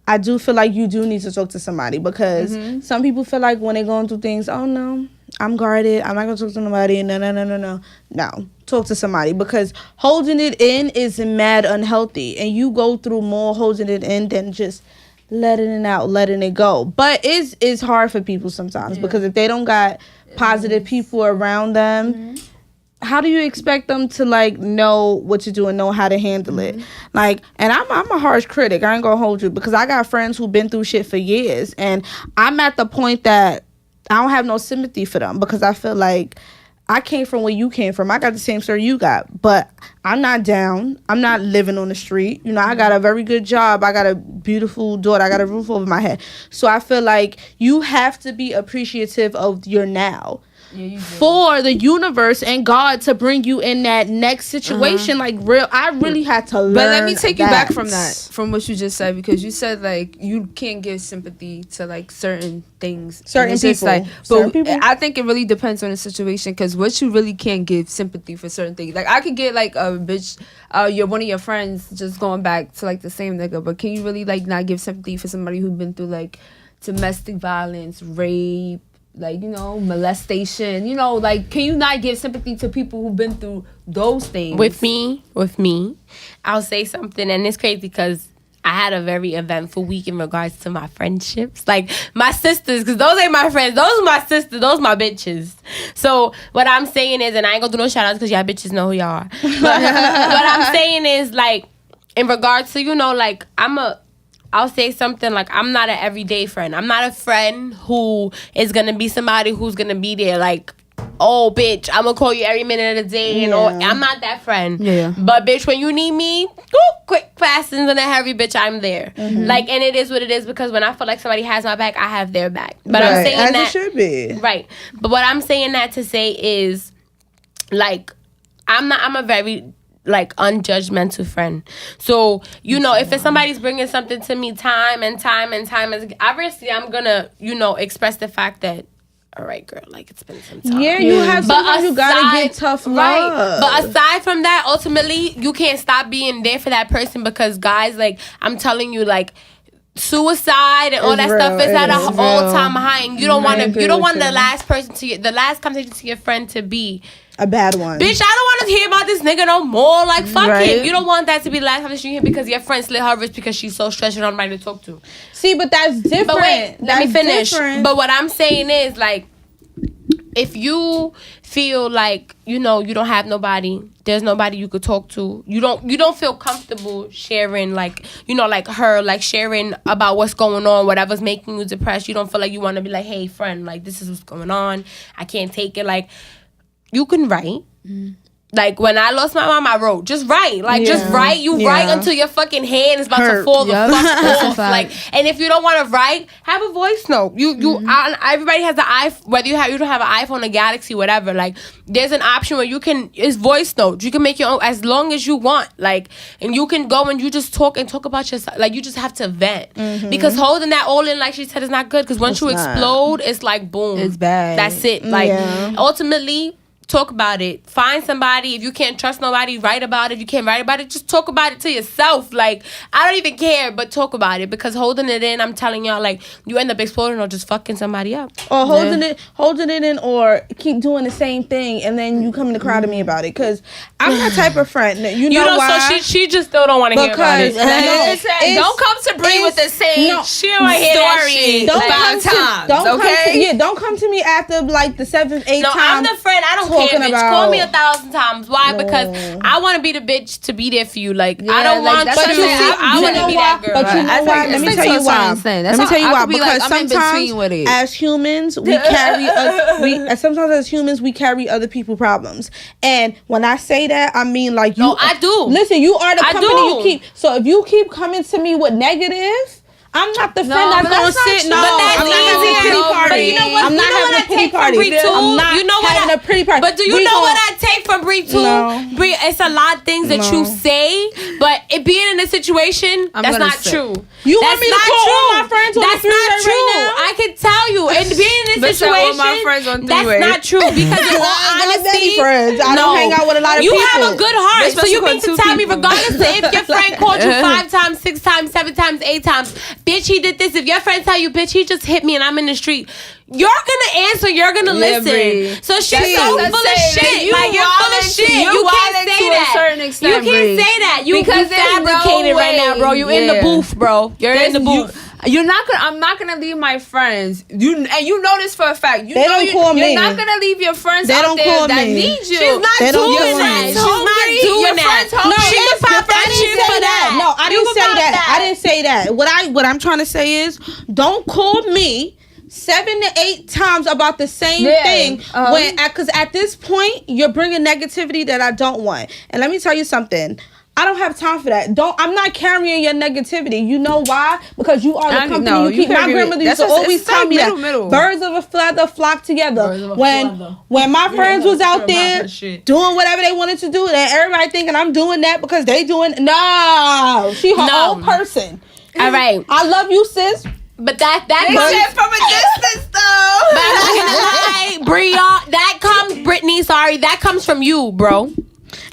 I do feel like you do need to talk to somebody because some people feel like when they're going through things, oh no, I'm guarded. I'm not going to talk to nobody. No, talk to somebody because holding it in is mad unhealthy. And you go through more holding it in than just letting it out, letting it go. But it's hard for people sometimes because if they don't got positive people around them, how do you expect them to like know what to do and know how to handle it? Like, and I'm a harsh critic. I ain't gonna hold you because I got friends who've been through shit for years, and I'm at the point that I don't have no sympathy for them because I feel like I came from where you came from. I got the same story you got, but I'm not down. I'm not living on the street. I got a very good job. I got a beautiful daughter. I got a roof over my head. So I feel like you have to be appreciative of your now. For the universe and God to bring you in that next situation, I really had to learn.
But let me take you back from what you just said, because you said like you can't give sympathy to like certain things,
certain people.
Certain people. I think it really depends on the situation, because what you really can't give sympathy for certain things. Like I could get like a bitch, one of your friends just going back to like the same nigga, but can you really like not give sympathy for somebody who's been through like domestic violence, rape? Like, molestation, like, can you not give sympathy to people who've been through those things?
With me, I'll say something, and it's crazy because I had a very eventful week in regards to my friendships. Like, my sisters, because those ain't my friends. Those are my sisters. Those are my bitches. So, what I'm saying is, and I ain't gonna do no shout-outs because y'all bitches know who y'all are. But what I'm saying is, like, in regards to, like, I'll say something like, I'm not an everyday friend. I'm not a friend who is gonna be somebody who's gonna be there, like, oh, bitch, I'm gonna call you every minute of the day. And I'm not that friend. Yeah. But, bitch, when you need me, quick, fast, and in a hurry, bitch, I'm there. Mm-hmm. Like, and it is what it is, because when I feel like somebody has my back, I have their back. But I'm saying
as
that.
It should be.
Right. But what I'm saying that to say is, like, I'm a very, like, unjudgmental friend. So, if it's somebody's bringing something to me time and time, obviously I'm gonna, express the fact that, all right, girl, like, it's been some time.
Yeah, you have sometimes you gotta get tough love.
Right. But aside from that, ultimately, you can't stop being there for that person, because guys, like, I'm telling you, like, suicide and all that stuff is at an all-time high, and you don't want the last conversation to your friend to be
a bad one.
Bitch, I don't want to hear about this nigga no more. Like, fuck him. You don't want that to be the last conversation you hear because your friend slit her wrist because she's so stressed and nobody to talk to.
See, but that's different.
But wait, let me finish. But what I'm saying is, like, if you feel like, you don't have nobody, there's nobody you could talk to, you don't feel comfortable sharing, like, like her, like, sharing about what's going on, whatever's making you depressed, you don't feel like you want to be like, hey, friend, like, this is what's going on, I can't take it, like, you can write. Like, when I lost my mom, I wrote. Just write. Like, just write. You write until your fucking hand is about to fall the fuck off. Like, and if you don't want to write, have a voice note. Everybody has an iPhone, whether you don't have an iPhone, a Galaxy, whatever. Like, there's an option where it's voice notes. You can make your own as long as you want. Like, and you can go and you just talk about yourself. Like, you just have to vent. Because holding that all in, like she said, is not good. Because once you explode, it's like, boom.
It's bad.
That's it. Like, ultimately, talk about it. Find somebody. If you can't trust nobody, write about it. If you can't write about it, just talk about it to yourself. Like, I don't even care, but talk about it. Because holding it in, I'm telling y'all, like, you end up exploding or just fucking somebody up.
Or holding it in, or keep doing the same thing, and then you come in the crowd to me about it. Because I'm that type of friend. You know why?
So she just still don't want to hear about it.
Don't come to Bree with the same story
Don't come to me after, like, the 7th, 8th time.
No, I'm the friend. I don't care, bitch. Call me 1,000 times. Why? Because I want to be the bitch to be there for you. Like, I don't want you. I want to be that girl.
But you know why? Let me tell you why. Let me tell you why. Because sometimes as humans, we carry other people's problems. And when I say that, I mean, like, you.
No, I do.
Listen, you are the company you keep. So if you keep coming to me with negative, I'm not the friend that's going to sit. No,
I'm not having a pity party. But you know what?
I'm not having a pity party. I'm not having a pretty party.
But do you know what I take from Bree too? Bree, it's a lot of things that you say, but it being in a situation, that's not true.
You want me to call all my friends on
That's not true. I can tell you. And being in this situation, that's not true. Because in all honesty,
I don't hang out with a lot of people.
You have a good heart. So you mean to tell me, regardless of if your friend called you 5 times, 6 times, 7 times, 8 times, bitch, he did this. If your friend tell you, bitch, he just hit me and I'm in the street, you're gonna answer. You're gonna listen. So she's so full of shit. Like, you're full of shit. You can't say that. You can't say that. You fabricated right now, bro. You in the booth, bro. You're in the booth.
I'm not gonna leave my friends. You know this for a fact.
They don't call me.
You're not gonna leave your friends out there that need you.
She's not doing that. She's not doing that. No, she's pop that shit for that.
No, I didn't say that. I didn't say that. What I'm trying to say is, don't call me 7 to 8 times about the same thing, because at this point you're bringing negativity that I don't want. And let me tell you something. I don't have time for that. I'm not carrying your negativity. You know why? Because you are the company you keep. My grandmother used to always tell me that birds of a feather flock together. When my friends was out there doing whatever they wanted to do, and everybody thinking I'm doing that because they doing. No, she her own person.
All right,
I love you, sis.
But that
comes from a distance, though.
But I'm not gonna lie, Bria. That comes, Brittany. Sorry, that comes from you, bro.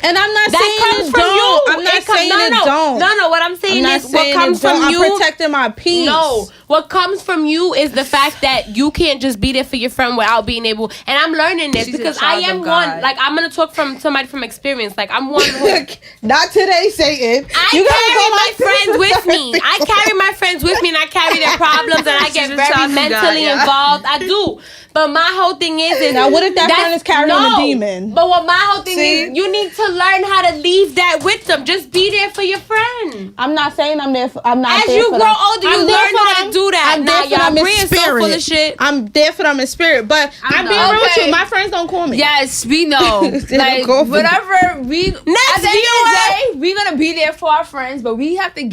And I'm not
that
saying
comes
it
from
don't.
you.
I'm not saying it don't.
No. What I'm saying
I'm
is
not
what
saying
comes
it don't.
from you.
I'm protecting my peace.
No, what comes from you is the fact that you can't just be there for your friend without being able. And I'm learning this because I am one. Like I'm gonna talk from somebody from experience. Like I'm one who.
Not today, Satan.
I carry my friends with me. I carry my friends with me, and I carry their problems, and I get very mentally involved. I do. But my whole thing is
now what if that friend is carrying a demon?
But what my whole thing is, you need to learn how to leave that with them. Just be there for your friend.
I'm not saying I'm there. I'm not.
As
there
you
for
grow
them.
older, you learn how to do that.
I'm
now,
there for them in spirit.
So full of shit.
I'm there for them in spirit. But I'm being real with you. My friends don't call me.
Yes, we know. Like whatever we at the end of the day, we're gonna be there for our friends, but we have to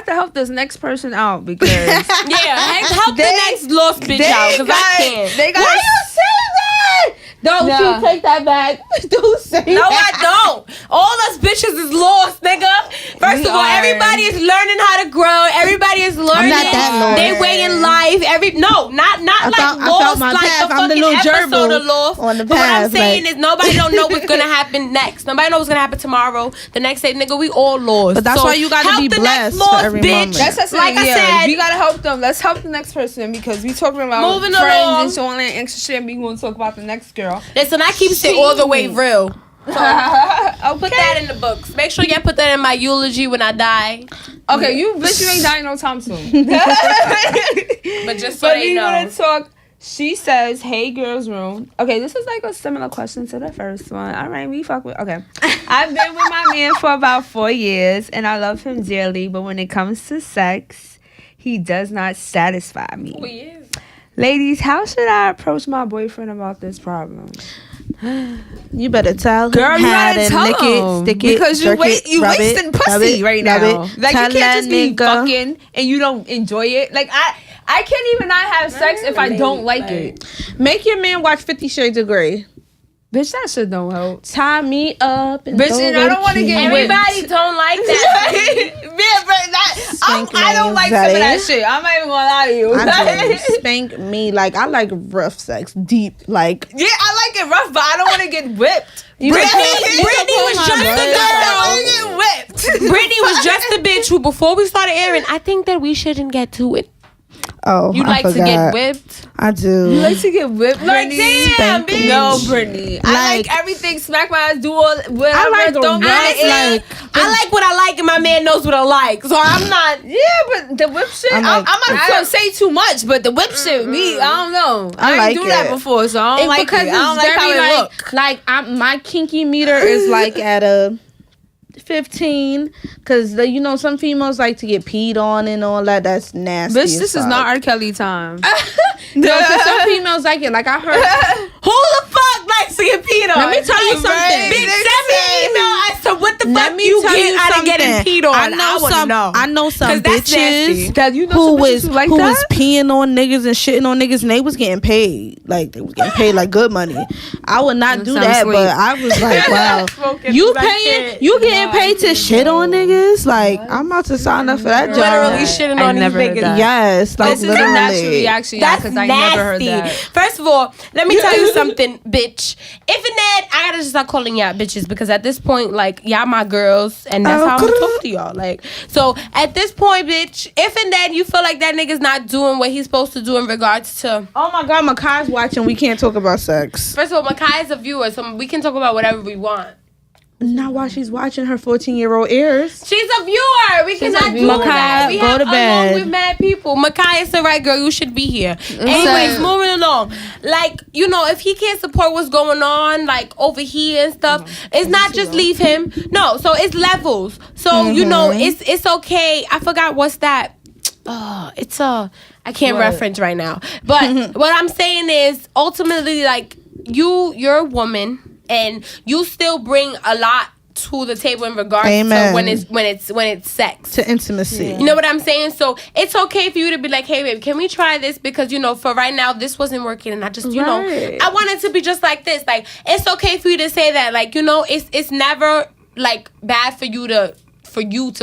help this next person out because
help the next lost bitch out because I can't.
Why you say that? Don't you take that back. Don't say that.
No, I don't. All us bitches is lost, nigga. First of all, everybody is learning how to grow. Everybody is learning their way in life. Not lost like the fucking episode of Lost.
On the path,
but what I'm saying is nobody don't know what's gonna happen next. Nobody knows what's gonna happen tomorrow. The next day, nigga, we all lost.
But that's why you gotta be blessed for every moment.
That's like I said, we gotta help them. Let's help the next person because we talking about
moving
friends
along.
and so on and extra shit. And we gonna talk about the next girl.
Listen, I keep it all the way real. So I'll put that in the books. Make sure y'all put that in my eulogy when I die.
Okay, you ain't dying no time soon.
But just so they know.
Gonna talk. She says, "Hey, girls' room." Okay, this is like a similar question to the first one. All right, we fuck with. Okay, I've been with my man for about 4 years, and I love him dearly. But when it comes to sex, he does not satisfy me.
4 years.
Ladies, how should I approach my boyfriend about this problem?
You better tell him.
Girl, you gotta tell
lick
him.
it, stick it,
because you wasting pussy right now. Like you can't just be fucking and you don't enjoy it. Like I can't even not have sex if I don't like it.
Make your man watch 50 Shades of Grey.
Bitch, that shit don't help.
Tie me up. And
bitch, and I don't want to get
everybody don't like that.
I don't like some of that shit. I'm not even gonna lie to you.
I do. Spank me. Like, I like rough sex. Deep. Like.
Yeah, I like it rough, but I don't want to get whipped.
Brittany was just the girl.
I want to get whipped.
Brittany was just the bitch who, before we started airing, I think that we shouldn't get to it.
Oh,
you like to get whipped?
I do.
You like to get whipped,
like damn, bitch.
No, Brittany. I like everything. Smack my ass. Do all. Whatever. I like don't
I like what I like, and my man knows what I like. So I'm not.
Yeah, but the whip shit. I'm not gonna say too much, but the whip shit. Me, I don't know. I ain't do that before, so I don't like it. I don't like how it look.
Like my kinky meter is like at a 15, because you know some females like to get peed on and all that. That's nasty.
Bitch, this is not R. Kelly time.
No, because some females like it. Like I heard,
who the fuck likes to get peed on?
Let me tell you something.
Bitch, send me an email as to what the fuck you get out of getting peed on.
I know some bitches
who
was peeing on niggas and shitting on niggas, and they was getting paid. Like they was getting paid like good money. I would not do that, but I was like, wow, you getting paid to shit on niggas? Like I'm about to sign up for that job.
Literally shitting on these niggas.
Yes, like
this is a natural reaction.
That's
I never heard that.
First of all, let me tell you something, bitch. If and that, I gotta just start calling y'all bitches because at this point, like y'all my girls, and that's how I'm gonna talk to y'all. Like, so at this point, bitch, if and then you feel like that nigga's not doing what he's supposed to do in regards to.
Oh my God, Makai's watching. We can't talk about sex.
First of all, Makai is a viewer, so we can talk about whatever we want.
Not while she's watching her 14-year-old ears.
She's a viewer. We cannot do that. We
go to bed.
Along with mad people. Makai is the right girl. You should be here. Anyways, moving along. Like, you know, if he can't support what's going on, like over here and stuff, it's not just leave him. No, so it's levels. So you know, it's okay. I forgot what's that. I can't reference right now. But what I'm saying is, ultimately, like you're a woman. And you still bring a lot to the table in regards to when it's sex,
to intimacy.
You know what I'm saying? So it's okay for you to be like, hey babe, can we try this? Because you know, for right now this wasn't working, and I just you know I want it to be just like this. Like it's okay for you to say that. Like you know, it's never like bad for you to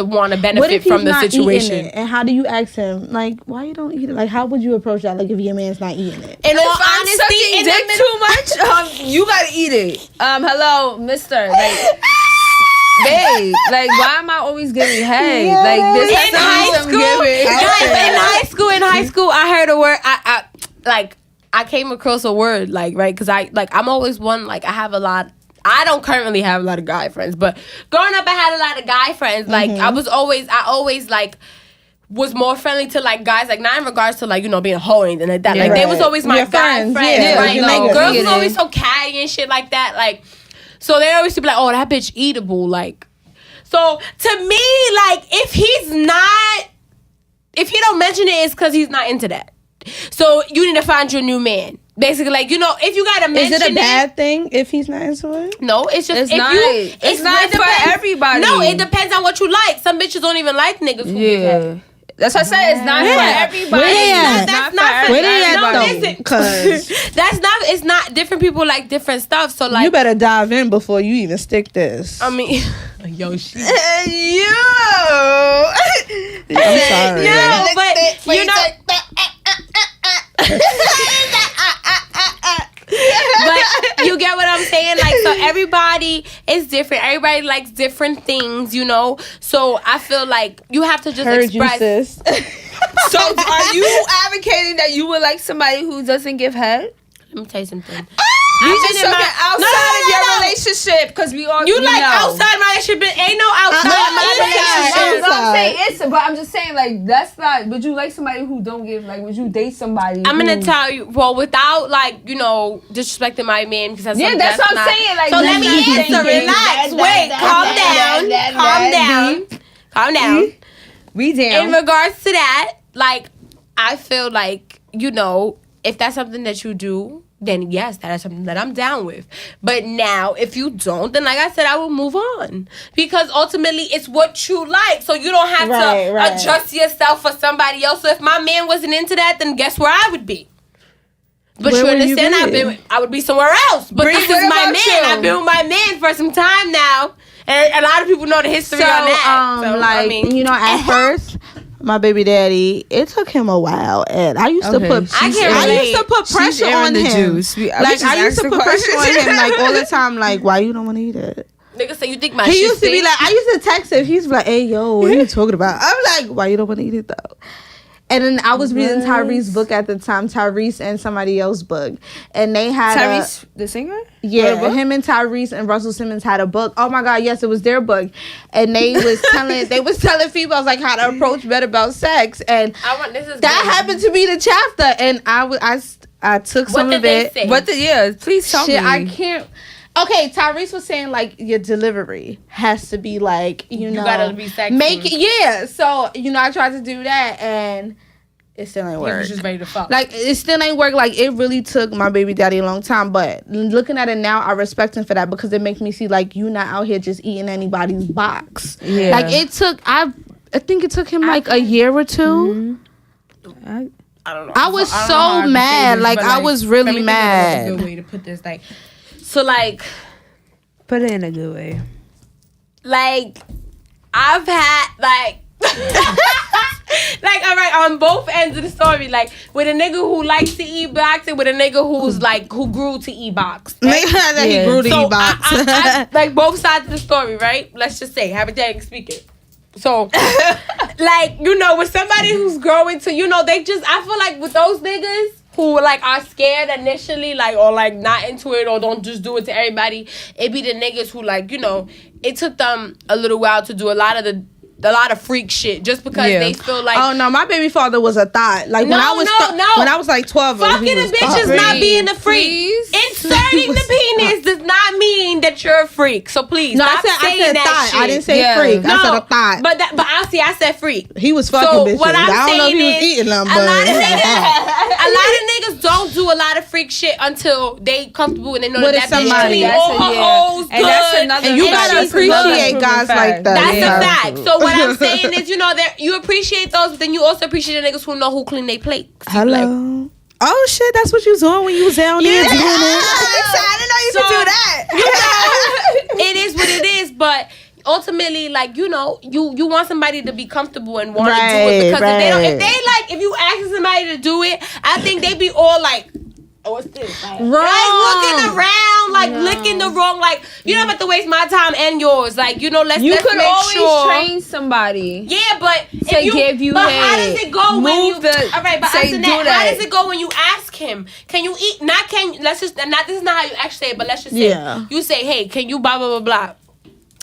want to benefit from the situation.
And how do you ask him, like, why you don't eat it? Like, how would you approach that? Like, if your man's not eating it?
In all honesty,
dick too much, you gotta eat it. Hello, mister. Like, babe, like, why am I always giving head?
Yeah.
Like, this has
In
to be
high
some
school,
giving.
guys, in high school, I heard a word. I came across a word right, because I'm always one, like, I have a lot. I don't currently have a lot of guy friends, but growing up, I had a lot of guy friends. Like, I always like was more friendly to like guys, like not in regards to like, you know, being a hoe or anything like that.
Yeah,
like
right.
they was always my
Your
guy friends,
yeah,
right?
you
Like
know,
girls
yeah.
was always so catty and shit like that. Like, so they always be like, oh, that bitch eatable. Like, so to me, like if he don't mention it, it's because he's not into that. So you need to find your new man. Basically, like, you know, if you gotta mention it.
Is it a bad thing if he's not into it?
No, it's just
It's
if
not.
you.
It's not
it
for
depends.
everybody.
No, it depends on what you like. Some bitches don't even like niggas who give head.
That's what I said. It's not for everybody.
Where they at?
That's
It's
not
for
for
Where they at,
no,
though?
listen.
'Cause
That's not. It's not. Different people like different stuff. So like,
you better dive in before you even stick this.
I mean, yo, she.
You.
I'm sorry.
No, but you know. But you get what I'm saying? Like, so everybody is different. Everybody likes different things, you know? So I feel like you have to just
Heard
express.
you, sis.
So are you advocating that you would like somebody who doesn't give head?
Let me tell you something.
You
I've
just
been in
talking
my-
outside of your
no.
relationship because we all
You like
know.
outside my relationship, but ain't no outside my relationship.
No, I'm saying it's, but I'm just saying like that's not. Would you like somebody who don't give? Like, would you date somebody?
I'm gonna
who-
tell you, well, without like, you know, disrespecting my man, because that's
Yeah,
something
that's what I'm
not-
saying. Like,
so let
that's
me
not
answer.
thinking.
Relax. Wait. Calm down.
We
In
down.
regards to that, like, I feel like, you know, if that's something that you do, then yes, that is something that I'm down with. But now, if you don't, then like I said, I will move on. Because ultimately, it's what you like. So you don't have to adjust yourself for somebody else. So if my man wasn't into that, then guess where I would be? But
Where
you
would you
understand, I would be somewhere else. But
Bree,
this is
what
my
about
man.
you?
I've been with my man for some time now. And a lot of people know the history on that. So,
like,
I mean,
you know, at first, my baby daddy, it took him a while, and I used to
Okay,
put,
I can't
I
relate.
used to put
She's
pressure
airing
on
the
him.
juice.
Like, I used to put pressure on him, like all the time. Like, why you don't want to eat it?
nigga say you think my
He
shit
used to be
stink?
like, I used to text him. He's like, "Hey, yo, what are you talking about?" I'm like, "Why you don't want to eat it though?" And then I was reading Tyrese's book at the time, Tyrese and somebody else's book, and they had
Tyrese, the singer.
yeah, him and Tyrese and Russell Simmons had a book. Oh my God, yes, it was their book, and they was telling females like how to approach men about sex, and
this is
that
good.
happened to be the chapter, and I took some
What
of
did
it.
they say?
What the please tell
Shit,
me.
I can't. Okay, Tyrese was saying like your delivery has to be like you know
gotta be sexy.
make it yeah. So you know I tried to do that and it still ain't
He
work.
was just ready to fuck.
Like it still ain't work. Like it really took my baby daddy a long time. But looking at it now, I respect him for that because it makes me see like you not out here just eating anybody's box.
Yeah.
Like it took I think it took him like a year or two.
Mm-hmm.
I don't know.
I was
don't know how
so
to say
mad.
this,
Like
but,
I was really
let me think of
mad.
a good way to put this. Like, so like
Put it in a good way.
I've had like. Like, all right, on both ends of the story, like with a nigga who likes to eat box and with a nigga who's like who grew to eat box. Right?
That he grew to
So
eat box.
I like both sides of the story, right? Let's just say, hypothetically speaking. So, like, you know, with somebody who's growing to, you know, they just, I feel like with those niggas who like are scared initially, like, or like not into it or don't just do it to everybody, it be the niggas who like, you know, it took them a little while to do a lot of freak shit just because they feel like
Oh no, my baby father was a thought. Like when
No,
I was
no.
when I was like 12,
fucking
he
a
was
bitch is
thought.
not being a freak.
Please.
Inserting the penis does not mean that you're a freak. So please,
No,
stop
I
saying
said
that
thought.
shit.
I didn't say
Yeah.
freak.
No,
I said a thought.
But I said freak.
He was fucking
So
bitches.
what I'm
I don't know if
saying
he was
is,
eating them,
a
but
lot of niggas don't do a lot of freak shit until they comfortable and they know
With
that bitch
somebody.
clean all her hoes
And that's
good.
another.
And you
And
gotta
she's
appreciate
good.
guys like that.
That's
Yeah.
a fact. So what I'm saying is, you know, that you appreciate those, but then you also appreciate the niggas who know who clean their plate.
Hello. Oh shit, that's what you was doing when you was down there doing it.
I didn't know you
So,
could do that.
You know, it is what it is, but ultimately, like, you know, you want somebody to be comfortable and want to do it because if they like if you ask somebody to do it, I think they be all like oh, what's this? Like,
Wrong.
looking around, like licking the wrong, like, you don't have to waste my time and yours. Like, you know, let's
could
make
always
sure.
train somebody.
Yeah, but
To give you
but
head.
how does it go when you?
Move the-
All right, but
say,
after
do
that, how
that.
does it go when you ask him? Can you eat? Not can. Let's just not. This is not how you actually say it, but let's just say you say, hey, can you blah blah blah blah.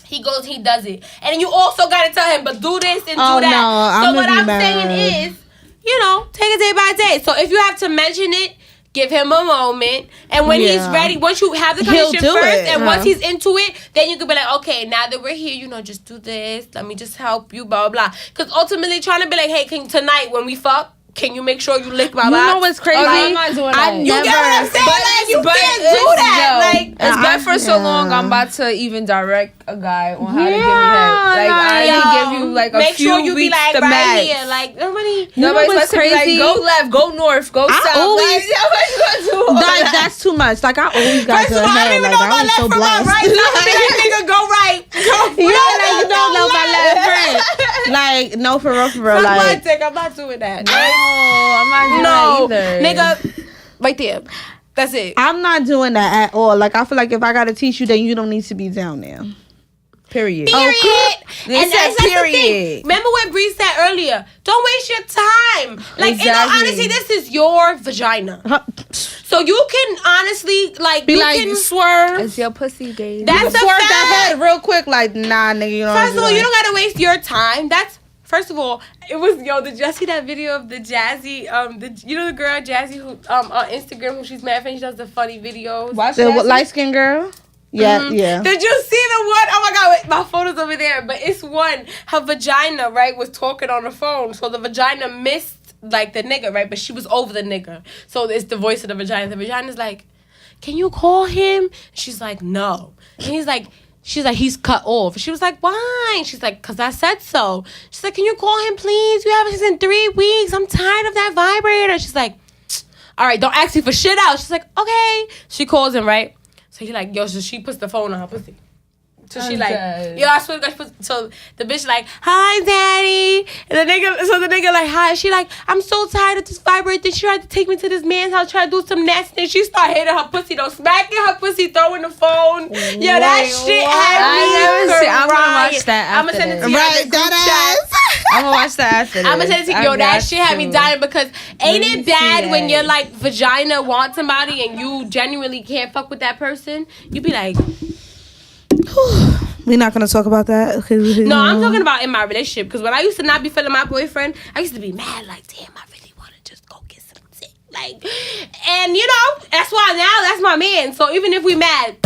He goes, he does it, and then you also gotta tell him, but do this and do that.
No,
so what I'm saying is, you know, take it day by day. So if you have to mention it, give him a moment, and when he's ready, once you have the conversation first, and once he's into it, then you could be like, okay, now that we're here, you know, just do this. Let me just help you, blah blah blah. Because ultimately, trying to be like, hey, tonight when we fuck. Can you make sure you lick my box?
You know what's crazy?
I'm not doing that.
You get what I'm saying? Like, you can't do that. Like,
it's been for so long. I'm about to even direct a guy on how to give me head. Like, I can give you like a
make
few
sure you
weeks
be like
to
right
max.
here. Like nobody's
what's
supposed to be like,
crazy?
go left, go north, go south.
always-
Nobody's gonna do all
Like,
that.
that's too much. Like, I always got
First
good
of all, I don't
head.
even
Like,
know my
I'm
left
so
from my
blessed.
right. So I'm gonna be like, nigga, go right. Go
Like, you don't know my left friend. Like, no, for real,
Suck my
like.
dick. I'm not doing that.
No, I'm not doing that either.
Nigga, right there. That's it.
I'm not doing that at all. Like, I feel like if I gotta teach you, then you don't need to be down there.
Period.
Period.
They
And
said
that's the thing.
period.
Remember what Bree said earlier? Don't waste your time. Like, in all
Exactly.
honesty, this is your vagina. So you can honestly, like,
Be
you
like,
can
swerve.
It's your pussy day.
That's a
Swerve that
fact.
head real quick. Like, nah, nigga, you don't
First of all,
do
you
that.
don't gotta waste your time. That's first of all, it was did y'all see that video of the Jazzy, you know the girl Jazzy who on Instagram who she's mad funny, she does the funny videos.
Watch
The
that.
light-skinned girl? Yeah, yeah.
Did you see the one? Oh my god, wait, my photo's over there. But it's one, her vagina, right, was talking on the phone. So the vagina missed like the nigga, right? But she was over the nigga. So it's the voice of the vagina. The vagina's like, can you call him? She's like, no. And she's like, he's cut off. She was like, why? She's like, because I said so. She's like, can you call him, please? You haven't seen in 3 weeks. I'm tired of that vibrator. She's like, all right, don't ask me for shit out. She's like, okay. She calls him, right? So he like, yo, so she puts the phone on her pussy. So she like, yo, I swear to God, so the bitch like, hi, daddy. And the nigga like, hi. She like, I'm so tired of this vibrator. She tried to take me to this man's house, try to do some nasty thing. She started hitting her pussy, though, smacking her pussy, throwing the phone. Yeah, that shit had me
I'm gonna
crying.
watch that
I'ma
after
send it to
this.
you.
Right, that ass.
I'm gonna watch that after this.
I'm gonna send it to you. Yo, that shit had me dying because ain't
me
it bad
see
when
that.
your like vagina wants somebody and you genuinely can't fuck with that person? You be like,
We're not gonna talk about that.
no, I'm talking about in my relationship because when I used to not be feeling my boyfriend, I used to be mad like, damn, I really want to just go get some dick, like, and you know that's why now that's my man. So even if we mad,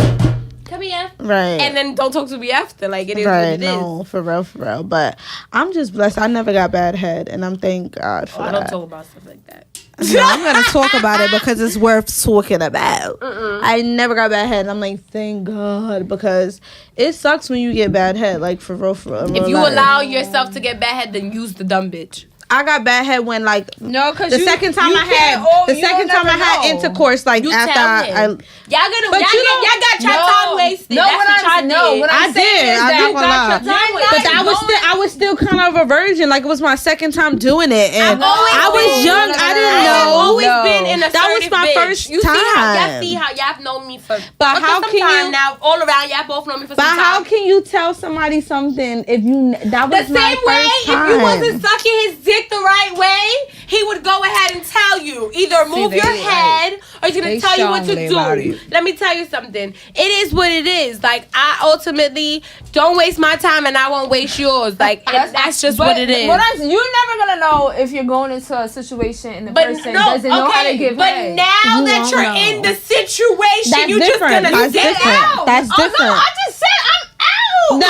come here,
Right.
and then don't talk to me after. Like it is
Right,
what it is.
no, for real. But I'm just blessed. I never got bad head, and I'm thank God for
I
that.
don't talk about stuff like that.
No, I'm gonna talk about it because it's worth talking about. I never got bad head, and I'm like, thank God, because it sucks when you get bad head. Like for real.
If you allow yourself to get bad head, then use the dumb bitch.
I got bad head when like
No, because
the second time I had intercourse, like
You
after
tell him. Y'all
But you don't-
y'all got your time wasted.
No,
That's
what
what
I'm
y'all did.
what I'm
I
saying
did.
is
I'm
that
not gonna lie.
Your time wasted.
But I was still kind of a virgin. Like it was my second time doing it, and
I've always
I was
been-
young. I didn't
I have
know.
always
No.
been an assertive
That was my
bitch.
first
You see
time.
how y'all have known me for
But
okay,
how
some
can
time
you-
now all around y'all both know me for
But
some time.
how can you tell somebody something if you that
the
was my
same way,
first time?
if you wasn't sucking his dick the right way, he would go ahead and tell you. Either move your head or he's gonna
They
tell you what to
strongly about
do.
it.
Let me tell you something. It is what it is. Like I ultimately don't waste my time and I won't waste yours. Like that's just what it is.
You're never gonna know if you're going into a situation and the
But
person
no,
doesn't know how to give
but
head.
now
You
that
won't
you're
know.
in the situation,
That's
you just
different.
gonna
That's
sit
different.
down.
That's
Oh,
different.
no, I just said I'm out.
No,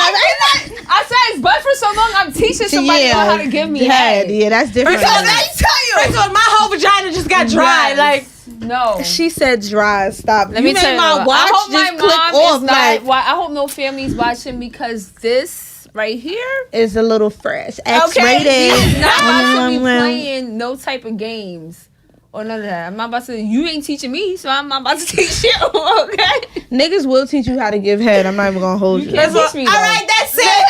I said it's but for so long I'm teaching somebody how to give me head.
Yeah, that's different.
First of all, my whole vagina just got dry.
Yes.
Like
No.
She said dry. Stop.
Let me tell you.
my watch
I hope
just
my
click
mom
off.
is not.
Like
I hope no family's watching because this right here.
it's a little fresh.
Okay,
X-rated.
he's not about to be playing no type of games or none of that. I'm not about to. You ain't teaching me, so I'm not about to teach you. Okay.
Niggas will teach you how to give head. I'm not even gonna hold you.
can't teach me,
all
though.
right, that's it.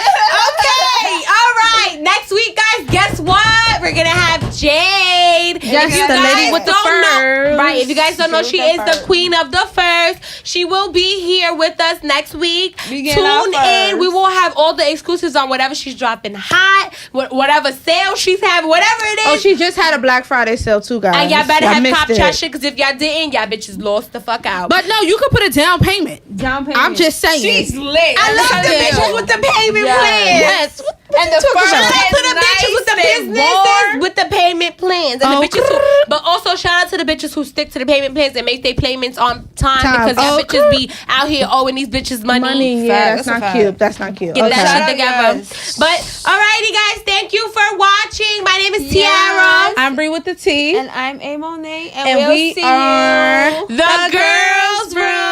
Okay, all right. Next week, guys, guess what? We're gonna have Jade.
Yes, the lady with the furs.
Right. If you guys don't know, she is the queen of the furs. She will be here with us next week. Tune in. We will have all the exclusives on whatever she's dropping hot, whatever sale she's having, whatever it is.
Oh, she just had a Black Friday sale too, guys.
And y'all better have cop chat shit, because if y'all didn't, y'all bitches lost the fuck out.
But no, you could put a down payment. I'm just saying.
She's lit.
I love the bitches with the payment plans.
Yes.
And the first shout out to the bitches with the businesses with the payment plans. And the bitches who, but also shout out to the bitches who stick to the payment plans and make their payments on time. Because y'all bitches be out here owing these bitches money.
Yeah, that's not cute. That's not cute.
Get that shit together. But alrighty, guys, thank you for watching. My name is Tiara.
I'm Bree with the T.
And I'm A Monet.
And we
see
are
you.
The Girls Room.